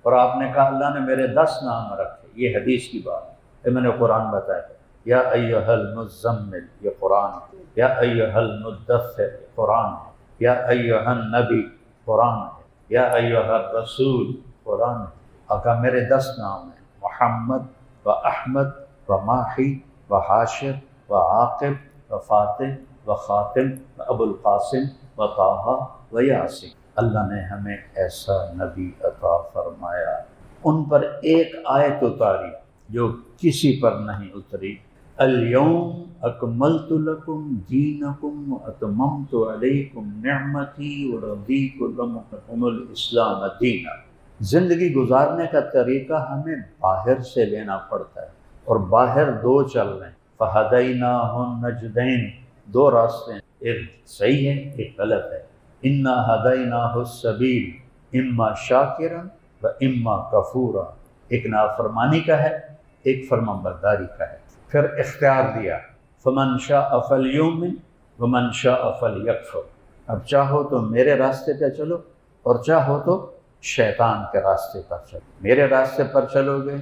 اور آپ نے کہا اللہ نے میرے 10 نام رکھے، یہ حدیث کی بات ہے، میں نے قرآن بتایا ہے، یا ایھا المزمل یہ قرآن ہے، یا ایھا المدثر یہ قرآن ہے، یا ایھا النبی قرآن ہے، یا ایھا الرسول قرآن ہے۔ آقا میرے 10 نام ہیں، محمد و احمد و ماحی و حاشر و عاقب و فاتح و خاتم و ابو القاسم و طٰہٰ و یاسین۔ اللہ نے ہمیں ایسا نبی عطا فرمایا، ان پر ایک آیت اتاری جو کسی پر نہیں اتری، الیوم اکملت لکم دینکم واتممت علیکم نعمتی ورضیت لکم الاسلام دینا۔ زندگی گزارنے کا طریقہ ہمیں باہر سے لینا پڑتا ہے، اور باہر 2 چل رہے ہیں، فہدیناہ النجدین، 2 راستے ہیں، ایک صحیح ہے ایک غلط ہے، انا ہدیناہ السبیل اما شاکرا و اما کفورا۔ ایک نافرمانی کا ہے، ایک فرمانبرداری کا ہے۔ پھر اختیار دیا، فمن شاء فلیؤمن ومن شاء فلیکفر، اب چاہو تو میرے راستے پہ چلو اور چاہو تو شیطان کے راستے پر چلو۔ میرے راستے پر چلو گے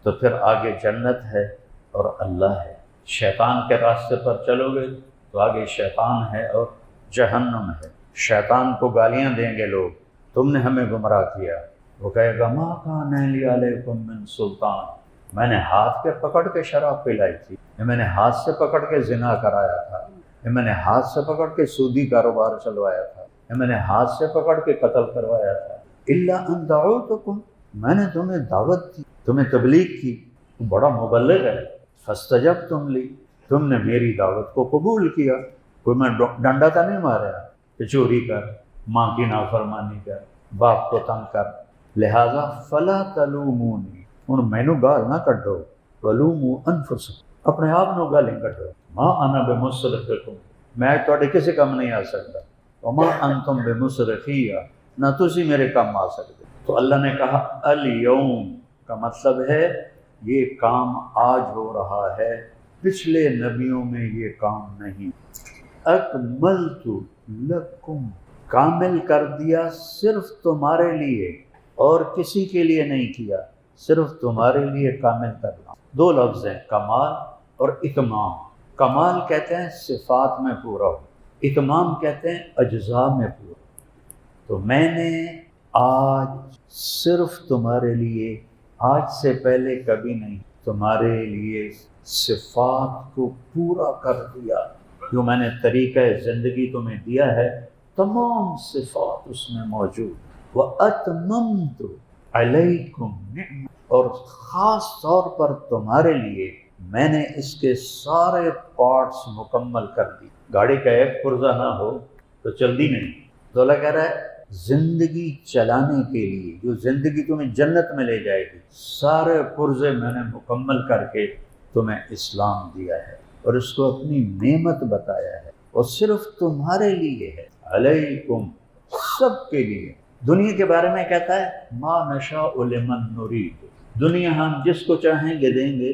تو پھر آگے جنت ہے اور اللہ ہے، شیطان کے راستے پر چلو گے تو آگے شیطان ہے اور جہنم ہے۔ شیطان کو گالیاں دیں گے لوگ، تم نے ہمیں گمراہ کیا، وہ کہے گا ما کان لی علیکم من سلطان، میں نے ہاتھ پہ پکڑ کے شراب پلائی تھی، میں نے ہاتھ سے پکڑ کے زنا کرایا تھا، میں نے ہاتھ سے پکڑ کے سودی کاروبار چلوایا تھا، میں نے ہاتھ سے پکڑ کے قتل کروایا تھا، الا ان دعوتکم، میں نے تمہیں دعوت دی، تمہیں تبلیغ کی، تو بڑا مبلغ ہے، فاستجبتم لی، تم نے میری دعوت کو قبول کیا۔ کوئی میں ڈنڈا تو نہیں مارا کہ چوری کر، ماں کی نافرمانی کر، باپ کو تنگ کر، لہذا فلا تلومونی، ہن مینوں گال نہ کڈو، ولوموا انفسکم، اپنے آپ نو گالیں کڈو، ما انا بمصرخکم، میں تواڈے کسی کم نہیں آ سکتا، وما انتم بمصرخی، نہ تسی میرے کام آ سکتے۔ تو اللہ نے کہا الیوم کا مطلب ہے یہ کام آج ہو رہا ہے، پچھلے نبیوں میں یہ کام نہیں۔ اکملت لکم، کامل کر دیا صرف تمہارے لیے اور کسی کے لیے نہیں کیا، صرف تمہارے لیے کامل کرنا۔ دو لفظ ہیں، کمال اور اتمام۔ کمال کہتے ہیں صفات میں پورا ہو، اتمام کہتے ہیں اجزاء میں پورا۔ تو میں نے آج صرف تمہارے لیے، آج سے پہلے کبھی نہیں، تمہارے لیے صفات کو پورا کر دیا۔ جو میں نے طریقہ زندگی تمہیں دیا ہے تمام صفات اس میں موجود۔ وَأَتْمَمْتُ عَلَيْكُمْ نِعْمَتِي، اور خاص طور پر تمہارے لیے میں نے اس کے سارے پارٹس مکمل کر دی۔ گاڑی کا ایک پرزہ نہ ہو تو چلتی نہیں۔ تو اللہ کہہ رہا ہے زندگی چلانے کے لیے، جو زندگی تمہیں جنت میں لے جائے گی، سارے پرزے میں نے مکمل کر کے تمہیں اسلام دیا ہے اور اس کو اپنی نعمت بتایا ہے، اور صرف تمہارے لیے ہے، علیکم، سب کے لیے۔ دنیا کے بارے میں کہتا ہے ما نشاء لمن نرید، دنیا ہم جس کو چاہیں گے دیں گے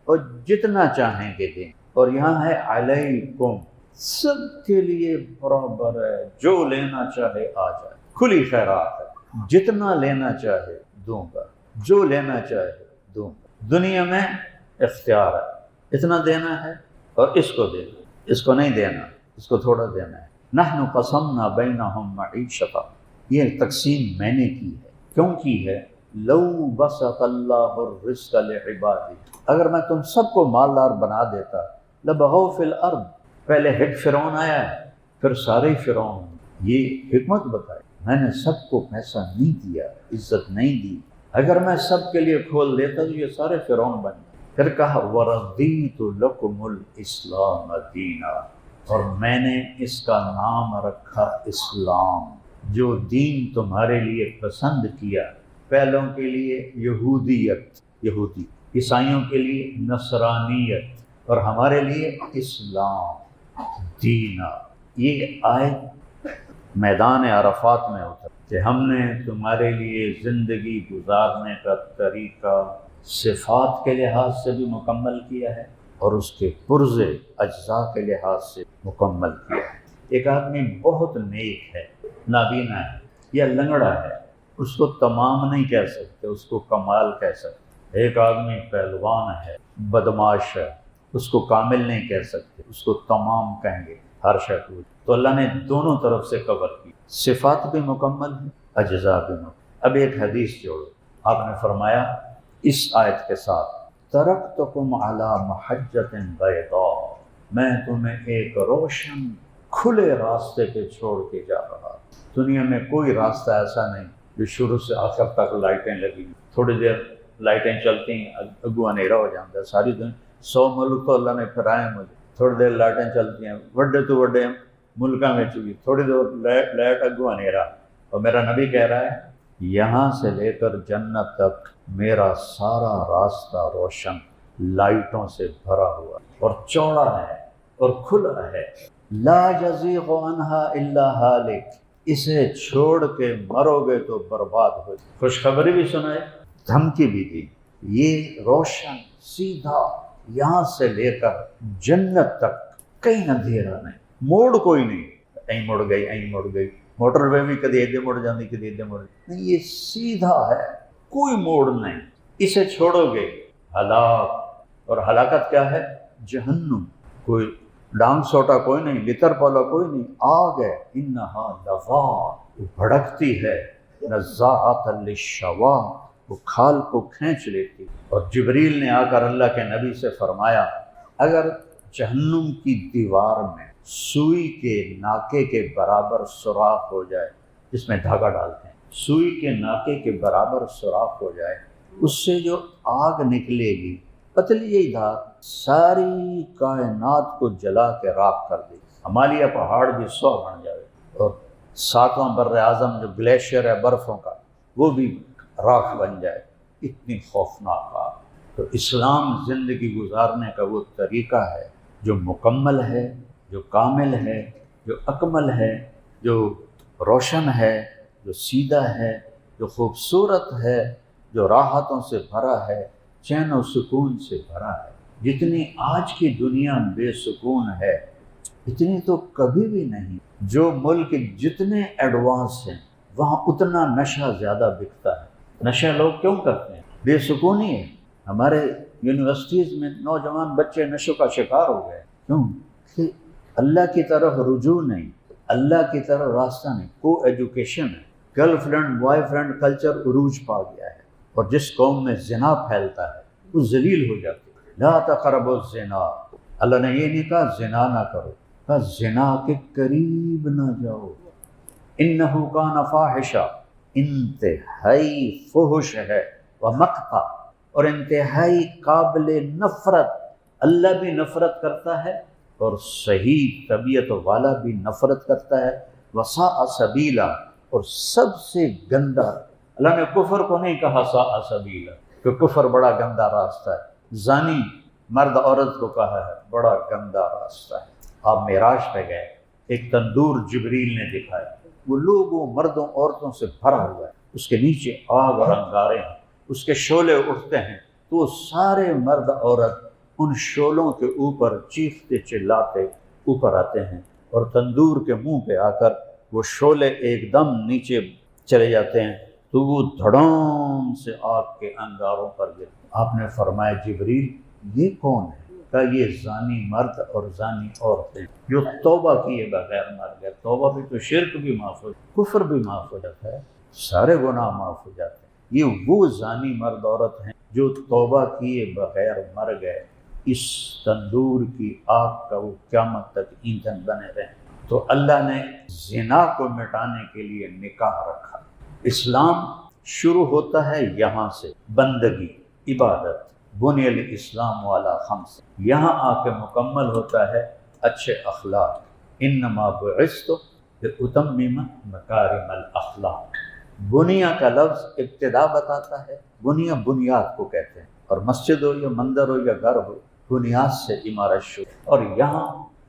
اور جتنا چاہیں گے دیں، اور یہاں ہے علیکم، سب کے لیے برابر ہے، جو لینا چاہے آ جائے، کھلی خیرات ہے، جتنا لینا چاہے دوں گا، جو لینا چاہے دوں گا۔ دنیا میں اختیار ہے، اتنا دینا ہے اور اس کو دینا، اس کو نہیں دینا، اس کو تھوڑا دینا ہے۔ نحن قسمنا بینہم معیشتہم، یہ تقسیم میں نے کی ہے، کیوں کی ہے؟ لو بسط اللہ الرزق لعبادہ، اگر میں تم سب کو مالدار بنا دیتا، لبغوا فی الارض، پہلے ایک فرعون آیا ہے پھر سارے فرعون، یہ حکمت بتائی، میں نے سب کو پیسہ نہیں دیا، عزت نہیں دی، اگر میں سب کے لیے کھول دیتا تو یہ سارے فرعون بن گئے۔ پھر کہا وَرَضِيتُ لَكُمُ الْإِسْلَامَ دِينًا، اور میں نے اس کا نام رکھا اسلام، جو دین تمہارے لیے پسند کیا۔ پہلوں کے لیے یہودیت، یہودی، عیسائیوں کے لیے نصرانیت، اور ہمارے لیے اسلام دینا۔ یہ آیت میدان عرفات میں ہوتا کہ ہم نے تمہارے لیے زندگی گزارنے کا طریقہ صفات کے لحاظ سے بھی مکمل کیا ہے اور اس کے پرزے اجزاء کے لحاظ سے مکمل کیا ہے۔ ایک آدمی بہت نیک ہے، نابینا ہے یا لنگڑا ہے، اس کو تمام نہیں کہہ سکتے، اس کو کمال کہہ سکتے۔ ایک آدمی پہلوان ہے، بدماش ہے، اس کو کامل نہیں کہہ سکتے، اس کو تمام کہیں گے، ہر شے کو۔ تو اللہ نے دونوں طرف سے کور کی، صفات بھی مکمل ہے، اجزاء بھی مکمل۔ اب ایک حدیث جوڑو، آپ نے فرمایا اس آیت کے ساتھ ترکتکم علی محجۃ بیضاء، میں تمہیں ایک روشن کھلے راستے پہ چھوڑ کے جا رہا۔ دنیا میں کوئی راستہ ایسا نہیں جو شروع سے آخر تک لائٹیں لگی، تھوڑی دیر لائٹیں چلتی ہیں اگو اندھیرا ہو جاتا ہے، ساری دنیا 100 ملک تو اللہ نے پھرائے مجھے، تھوڑی دیر لائٹیں چلتی ہیں، وڈے تو وڈے ملکوں میں چکی، تھوڑی دیر لائٹ اگو اندھیرا۔ اور میرا نبی کہہ رہا ہے یہاں سے لے کر جنت تک میرا سارا راستہ روشن لائٹوں سے بھرا ہوا اور چوڑا ہے اور کھلا ہے۔ لا یزیغ عنہا الا ہالک، اسے چھوڑ کے مرو گے تو برباد ہو۔ خوشخبری بھی سنائے، دھمکی بھی دی، یہ روشن سیدھا یہاں سے لے کر جنت تک کہیں اندھیرا نہیں، موڑ کوئی نہیں، این مڑ گئی این مڑ گئی، موٹر وے بھی کدی ادھے مڑ جاتی کدی ادھے مڑ جاتی، نہیں، یہ سیدھا ہے، کوئی موڑ نہیں۔ اسے چھوڑو گے ہلاک، اور ہلاکت کیا ہے؟ جہنم، کوئی ڈانگ سوٹا کوئی نہیں، لتر پولا کوئی نہیں، آگ ہے، انہا لظا، وہ بھڑکتی ہے، نزاعۃ للشوا، وہ کھال کو کھینچ لیتی۔ اور جبریل نے آ کر اللہ کے نبی سے فرمایا اگر جہنم کی دیوار میں سوئی کے ناکے کے برابر سوراخ ہو جائے، جس میں دھاگا ڈالتے ہیں، سوئی کے ناکے کے برابر سوراخ ہو جائے، اس سے جو آگ نکلے گی پتلی دھار ساری کائنات کو جلا کے راکھ کر دے، ہمالیہ پہاڑ بھی 100 بن جائے، اور 7واں بر اعظم جو گلیشیئر ہے برفوں کا وہ بھی راکھ بن جائے، اتنی خوفناک آگ۔ تو اسلام زندگی گزارنے کا وہ طریقہ ہے جو مکمل ہے، جو کامل ہے، جو اکمل ہے، جو روشن ہے، جو سیدھا ہے، جو خوبصورت ہے، جو راحتوں سے بھرا ہے، چین و سکون سے بھرا ہے۔ جتنی آج کی دنیا بے سکون ہے اتنی تو کبھی بھی نہیں۔ جو ملک جتنے ایڈوانس ہیں وہاں اتنا نشہ زیادہ بکتا ہے۔ نشہ لوگ کیوں کرتے ہیں؟ بے سکونی ہے۔ ہمارے یونیورسٹیز میں نوجوان بچے نشوں کا شکار ہو گئے، کیوں؟ کہ اللہ کی طرف رجوع نہیں، اللہ کی طرف راستہ نہیں، کو ایجوکیشن ہے، girl friend boy friend culture عروج پا گیا ہے، اور جس قوم میں زنا پھیلتا ہے وہ ذلیل ہو جاتی ہے۔ لا تقربوا الزنا، اللہ نے یہ نہیں کہا زنا نہ کرو، کہا زنا کے قریب نہ جاؤ، انہو کان فاحشہ، انتہائی فحش ہے، ومقتا، اور انتہائی قابل نفرت، اللہ بھی نفرت کرتا ہے اور صحیح طبیعت والا بھی نفرت کرتا ہے، وساء سبیلا، اور سب سے گندا۔ اللہ نے کفر کو نہیں کہا ساء سبیلا کہ کفر بڑا گندا راستہ ہے، زانی مرد عورت کو کہا ہے بڑا گندا راستہ ہے۔ آپ معراج پہ گئے، ایک تندور جبریل نے دکھایا، وہ لوگوں مردوں عورتوں سے بھرا ہوا ہے، اس کے نیچے آگ اور انگارے ہیں، اس کے شعلے اٹھتے ہیں تو وہ سارے مرد عورت ان شعلوں کے اوپر چیختے چلاتے اوپر آتے ہیں، اور تندور کے منہ پہ آ کر وہ شعلے ایک دم نیچے چلے جاتے ہیں تو وہ دھڑام سے آگ کے انگاروں پر گر۔ آپ نے فرمایا جبریل یہ کون ہے؟ کہا یہ زانی مرد اور زانی عورتیں جو توبہ کیے بغیر مر گئے۔ توبہ بھی تو شرک بھی معاف ہو، کفر بھی معاف ہو جاتا ہے، سارے گناہ معاف ہو جاتے ہیں۔ یہ وہ زانی مرد عورت ہیں جو توبہ کیے بغیر مر گئے، اس تندور کی آگ کا وہ قیامت تک ایندھن بنے رہیں۔ تو اللہ نے زنا کو مٹانے کے لیے نکاح رکھا۔ اسلام شروع ہوتا ہے یہاں سے، بندگی، عبادت، بنی الاسلام والا خمس، یہاں آ کے مکمل ہوتا ہے اچھے اخلاق۔ انما بعثت لاتمم مکارم الاخلاق۔ بنیا کا لفظ ابتدا بتاتا ہے، بنیا بنیاد کو کہتے ہیں، اور مسجد ہو یا مندر ہو یا گھر ہو بنیاد سے عمارت شروع، اور یہاں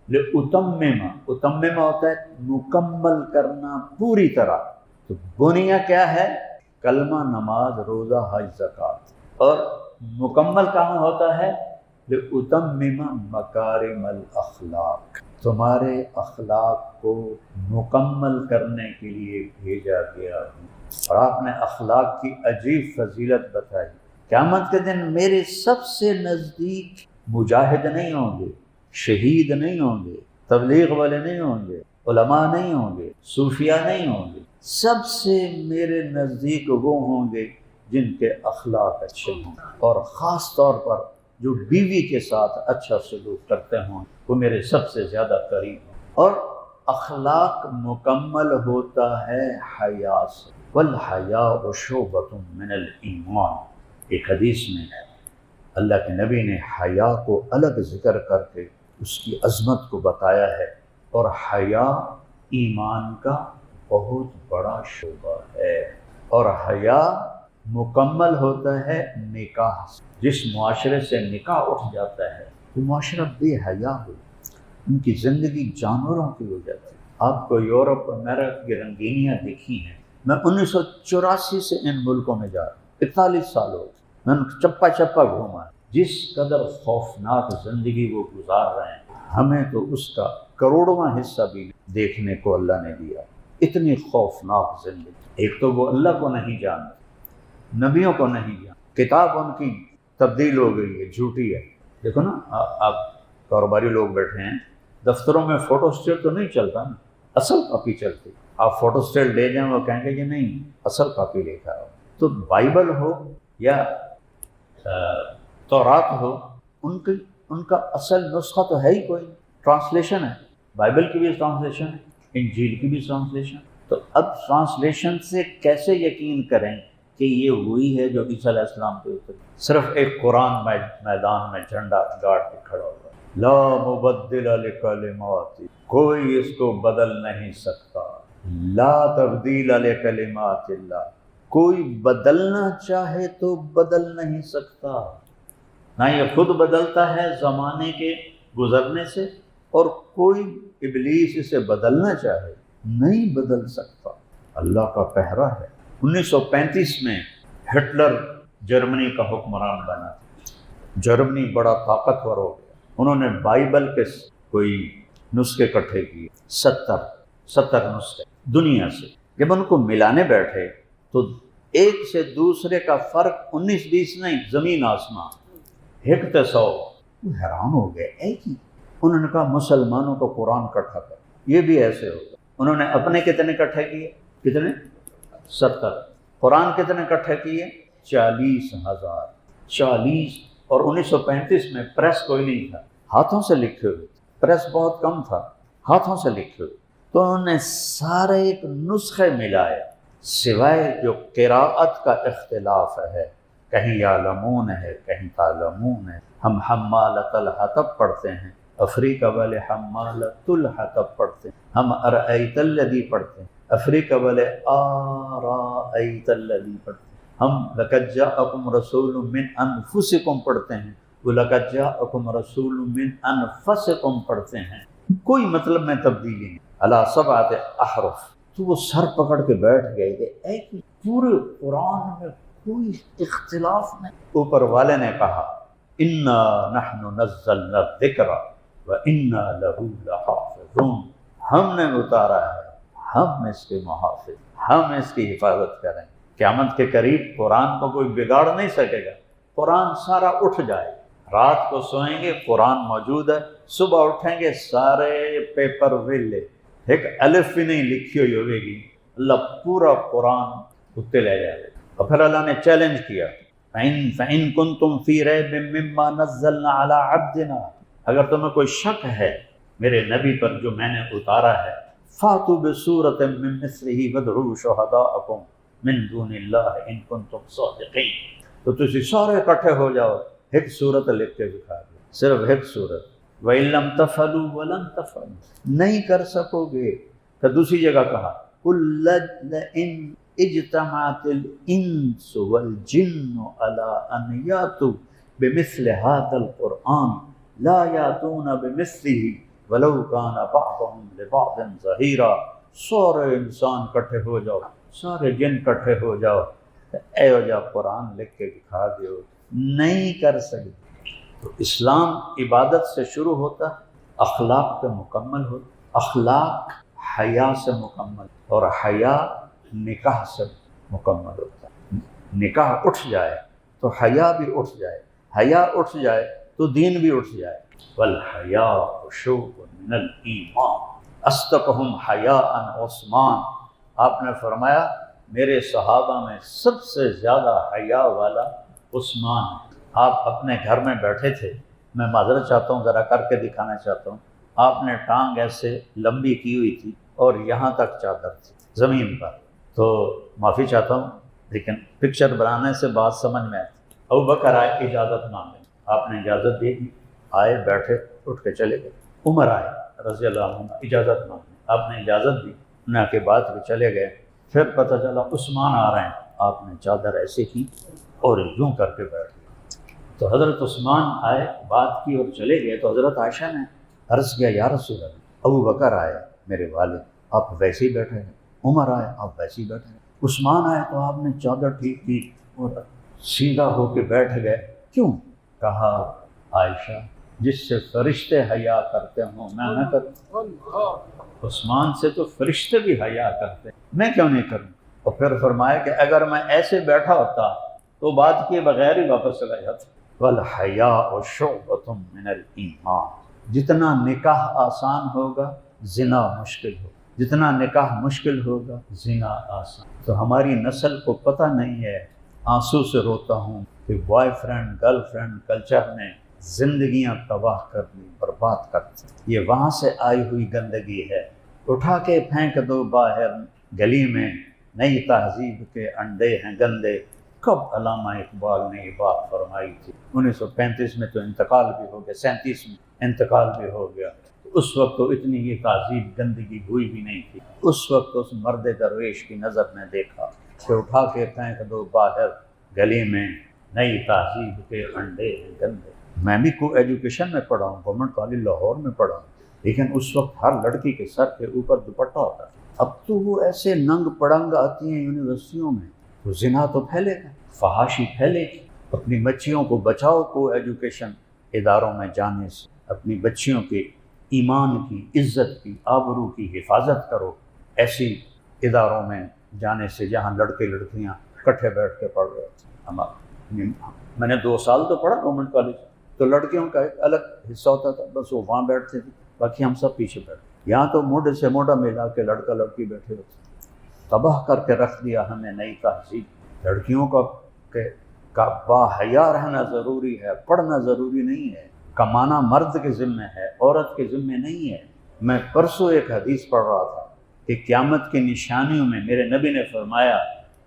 لاتمم، اتمم ہوتا ہے مکمل کرنا پوری طرح۔ تو بنیا کیا ہے؟ کلمہ، نماز، روزہ، حج، زکوٰۃ، اور مکمل کہاں ہوتا ہے؟ لاتمم مکارم الاخلاق، تمہارے اخلاق کو مکمل کرنے کے لیے بھیجا گیا ہوں۔ اور آپ نے اخلاق کی عجیب فضیلت بتائی۔ قیامت کے دن میرے سب سے نزدیک مجاہد نہیں ہوں گے، شہید نہیں ہوں گے، تبلیغ والے نہیں ہوں گے، علماء نہیں ہوں گے، صوفیاء نہیں ہوں گے، سب سے میرے نزدیک وہ ہوں گے جن کے اخلاق اچھے ہوں، اور خاص طور پر جو بیوی کے ساتھ اچھا سلوک کرتے ہوں، وہ میرے سب سے زیادہ قریب ہوں۔ اور اخلاق مکمل ہوتا ہے حیا سے، والحیاء شعبۃ من الایمان۔ ایک حدیث میں اللہ کے نبی نے حیا کو الگ ذکر کر کے اس کی عظمت کو بتایا ہے، اور حیا ایمان کا بہت بڑا شعبہ ہے۔ اور حیا مکمل ہوتا ہے نکاح سے۔ جس معاشرے سے نکاح اٹھ جاتا ہے وہ معاشرہ بے حیا ہو، ان کی زندگی جانوروں کی ہو جاتی ہے۔ آپ کو یورپ امریکہ کی رنگینیاں دیکھی ہیں، میں 1984 سے ان ملکوں میں جا رہا ہوں، 41 سال ہو گئے۔ میں ان کو چپا چپا گھوما. جس قدر خوفناک زندگی وہ گزار رہے ہیں, ہمیں تو اس کا کروڑواں حصہ بھی دیکھنے کو اللہ نے دیا. اتنی خوفناک زندگی. ایک تو وہ اللہ کو نہیں جانتے, نبیوں کو نہیں جانتے, کتاب ان کی تبدیل ہو گئی ہے, جھوٹی ہے. دیکھو نا, آپ کاروباری لوگ بیٹھے ہیں, دفتروں میں فوٹو اسٹیٹ تو نہیں چلتا نا, اصل کاپی چلتی. آپ فوٹو اسٹیٹ لے جائیں, وہ کہیں گے کہ نہیں اصل کاپی لے کر آؤ. تو بائبل ہو یا تورات ہو, ان کا اصل نسخہ تو ہے ہی کوئی, ٹرانسلیشن ہے. بائبل کی بھی ٹرانسلیشن ہے, انجیل کی بھی ٹرانسلیشن. تو اب ٹرانسلیشن سے کیسے یقین کریں کہ یہ وہی ہے جو عیسیٰ علیہ السلام پہ اتری؟ صرف ایک قرآن میدان میں جھنڈا گاڑ کے کھڑا ہوا, لا مبدل لکلماتی, کوئی اس کو بدل نہیں سکتا. لا تبدیل لکلمات اللہ, کوئی بدلنا چاہے تو بدل نہیں سکتا. نہ یہ خود بدلتا ہے زمانے کے گزرنے سے, اور کوئی ابلیس اسے بدلنا چاہے نہیں بدل سکتا. اللہ کا پہرا ہے. 1935 میں ہٹلر جرمنی کا حکمران بنا. جرمنی بڑا طاقتور ہو گیا. انہوں نے بائبل کے کوئی نسخے اکٹھے کیے, 70 نسخے دنیا سے. جب ان کو ملانے بیٹھے تو ایک سے دوسرے کا فرق 19-20 نہیں, زمین آسمان. ایک تے 100. حیران ہو گئے, ایک ہی. انہوں نے کہا مسلمانوں کو قرآن اکٹھا کر, یہ بھی ایسے ہوگا. انہوں نے اپنے کتنے اکٹھے کیے؟ کتنے؟ 70. قرآن کتنے اکٹھے کیے؟ 40,000. 40. اور 1935 میں پریس کوئی نہیں تھا, ہاتھوں سے لکھے ہوئے. پریس بہت کم تھا, ہاتھوں سے لکھے ہوئے. تو انہوں نے سارے ایک نسخے ملائے, سوائے جو قراءت کا اختلاف ہے, کہیں یعلمون ہے, کہیں تعلمون ہے. ہم حمالۃ الحطب پڑھتے ہیں, افریقہ والے حمالۃ الحطب پڑھتے ہیں. ہم ارأیت الذی پڑھتے ہیں, افریقہ والے آرأیت الذی پڑھتے ہیں. ہم لقد جاءکم رسول من انفسکم پڑھتے ہیں, وہ لقد جاءکم رسول من انفسکم پڑھتے ہیں. کوئی مطلب میں تبدیلی نہیں. علی 7 احرف. تو وہ سر پکڑ کے بیٹھ گئے کہ ایک پورے قرآن میں کوئی اختلاف نہیں. اوپر والے نے کہا انا نحن نزلنا الذکر وانا لہ لحافظون, ہم نے اتارا ہے, ہم اس کے محافظ, ہم اس کی حفاظت کریں. قیامت کے قریب قرآن کو کوئی بگاڑ نہیں سکے گا. قرآن سارا اٹھ جائے, رات کو سوئیں گے قرآن موجود ہے, صبح اٹھیں گے سارے پیپر ویلے, ایک الف بھی نہیں لکھی ہوئی ہوئے گی. اللہ پورا قرآن اتنے لے جائے. اور پھر اللہ نے چیلنج کیا, فَإِن كُنتُمْ فِي رَيْبٍ مِّمَّا نَزَّلْنَا عَلَىٰ عَبْدِنَا, اگر تمہیں کوئی شک ہے میرے نبی پر جو میں نے اتارا ہے, فَأْتُوا بِسُورَةٍ مِّن مِّثْلِهِ وَادْعُوا شُهَدَاءَكُم مِّن دُونِ اللَّهِ إِن كُنتُمْ صَادِقِينَ. تو تسی سارے اکٹھے ہو جاؤ, ایک سورت لکھ کے دکھا دو, صرف ایک سورت. وَإِن لَّمْ تَفْعَلُوا وَلَن تَفْعَلُوا, نہیں کر سکو گے. پھر دوسری جگہ کہا قُل لَّئِنْ اجتمعت الانس والجن على ان یاتوا بمثل هذا القرآن لا یاتون بمثله ولو كان بعضهم لبعض ظہیرا. سارے انسان کٹھے ہو جاؤ, سارے جن کٹھے ہو جاؤ, اے جا قرآن لکھ کے دکھا دیو, نہیں کر سکتے. تو اسلام عبادت سے شروع ہوتا, اخلاق پہ مکمل ہوتا. اخلاق حیا سے مکمل, اور حیا نکاح سے مکمل ہوتا ہے. نکاح اٹھ جائے تو حیا بھی اٹھ جائے, حیا اٹھ جائے تو دین بھی اٹھ جائے. والحیاء شعب من الایمان اصدقهم حیاء عثمان. آپ نے فرمایا میرے صحابہ میں سب سے زیادہ حیا والا عثمان ہے. آپ اپنے گھر میں بیٹھے تھے, میں معذرت چاہتا ہوں, ذرا کر کے دکھانا چاہتا ہوں. آپ نے ٹانگ ایسے لمبی کی ہوئی تھی اور یہاں تک چادر تھی زمین پر. تو معافی چاہتا ہوں لیکن پکچر بنانے سے بات سمجھ میں آئی. ابو بکر آئے اجازت مانگے, آپ نے اجازت دے دی, آئے بیٹھے اٹھ کے چلے گئے. عمر آئے رضی اللہ عنہ, اجازت مانگے, آپ نے اجازت دی, انہوں کے بعد بھی چلے گئے. پھر پتہ چلا عثمان آ رہے ہیں, آپ نے چادر ایسے کی اور یوں کر کے بیٹھ گئے. تو حضرت عثمان آئے, بات کی اور چلے گئے. تو حضرت عائشہ نے عرض کیا یا رسول اللہ, ابو بکر آئے میرے والد, آپ ویسے ہی بیٹھے ہیں. عمر آئے, آپ ویسے ہی بیٹھے ہیں. عثمان آئے تو آپ نے چادر ٹھیک کی اور سیدھا ہو کے بیٹھ گئے. کیوں؟ کہا عائشہ جس سے فرشتے حیا کرتے ہوں میں نہ کروں. عثمان سے تو فرشتے بھی حیا کرتے ہیں، میں کیوں نہیں کروں؟ اور پھر فرمایا کہ اگر میں ایسے بیٹھا ہوتا تو بات کے بغیر ہی واپس چلا جاتا. والحیاء شعبۃ من الایمان، جتنا نکاح آسان ہوگا زنا مشکل ہوگا، جتنا نکاح مشکل ہوگا زنا آسان. تو ہماری نسل کو پتہ نہیں ہے، آنسو سے روتا ہوں کہ boy friend girl friend culture نے زندگیاں تباہ کر دی، برباد کر دی. یہ وہاں سے آئی ہوئی گندگی ہے. اٹھا کے پھینک دو باہر گلی میں، نئی تہذیب کے انڈے ہیں گندے. کب علامہ اقبال نے یہ بات فرمائی تھی؟ 1935 میں تو انتقال بھی ہو گیا، 37 میں انتقال بھی ہو گیا. اس وقت تو اتنی یہ تہذیب گندگی ہوئی بھی نہیں تھی. اس وقت اس مرد درویش کی نظر میں دیکھا کہ اٹھا کے پھینک دو باہر گلی میں، نئی تہذیب کے انڈے ہیں گندے. میں بھی کو ایجوکیشن میں پڑھا ہوں، گورنمنٹ کالج لاہور میں پڑھا ہوں، لیکن اس وقت ہر لڑکی کے سر کے اوپر دوپٹہ ہوتا. اب تو وہ ایسے ننگ پڑنگ آتی ہیں یونیورسٹیوں میں، تو زنا تو پھیلے گا، فحاشی پھیلے گی. اپنی بچیوں کو بچاؤ کو ایجوکیشن اداروں میں جانے سے، اپنی بچیوں کے ایمان کی، عزت کی، آبرو کی حفاظت کرو ایسی اداروں میں جانے سے جہاں لڑکے لڑکیاں اکٹھے بیٹھ کے پڑھ رہے تھے. میں نے 2 سال تو پڑھا گورنمنٹ کالج، تو لڑکیوں کا ایک الگ حصہ ہوتا تھا، بس وہ وہاں بیٹھتے تھے، باقی ہم سب پیچھے بیٹھتے. یہاں تو موڈے سے موڈا ملا کے لڑکا لڑکی بیٹھے ہوتے. تباہ کر کے رکھ دیا ہمیں نئی تہذیب. لڑکیوں کا با حیا رہنا ضروری ہے، پڑھنا ضروری نہیں ہے. کمانا مرد کے ذمہ ہے، عورت کے ذمہ نہیں ہے. میں پرسوں ایک حدیث پڑھ رہا تھا کہ قیامت کی نشانیوں میں میرے نبی نے فرمایا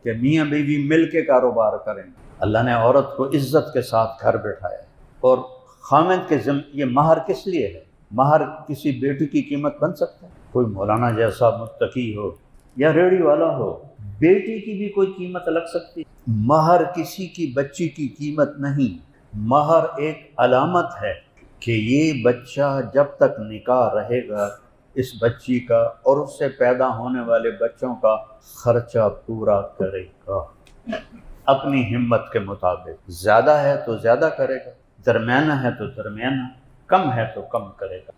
کہ میاں بیوی مل کے کاروبار کریں. اللہ نے عورت کو عزت کے ساتھ گھر بٹھایا. اور خامد کے ذمہ یہ مہر کس لیے ہے؟ مہر کسی بیٹی کی قیمت بن سکتا ہے؟ کوئی مولانا جیسا متقی ہو یا ریڑھی والا ہو، بیٹی کی بھی کوئی قیمت لگ سکتی. مہر کسی کی بچی کی قیمت نہیں. مہر ایک علامت ہے کہ یہ بچہ جب تک نکاح رہے گا اس بچی کا اور اس سے پیدا ہونے والے بچوں کا خرچہ پورا کرے گا اپنی ہمت کے مطابق. زیادہ ہے تو زیادہ کرے گا، درمیانہ ہے تو درمیانہ، کم ہے تو کم کرے گا.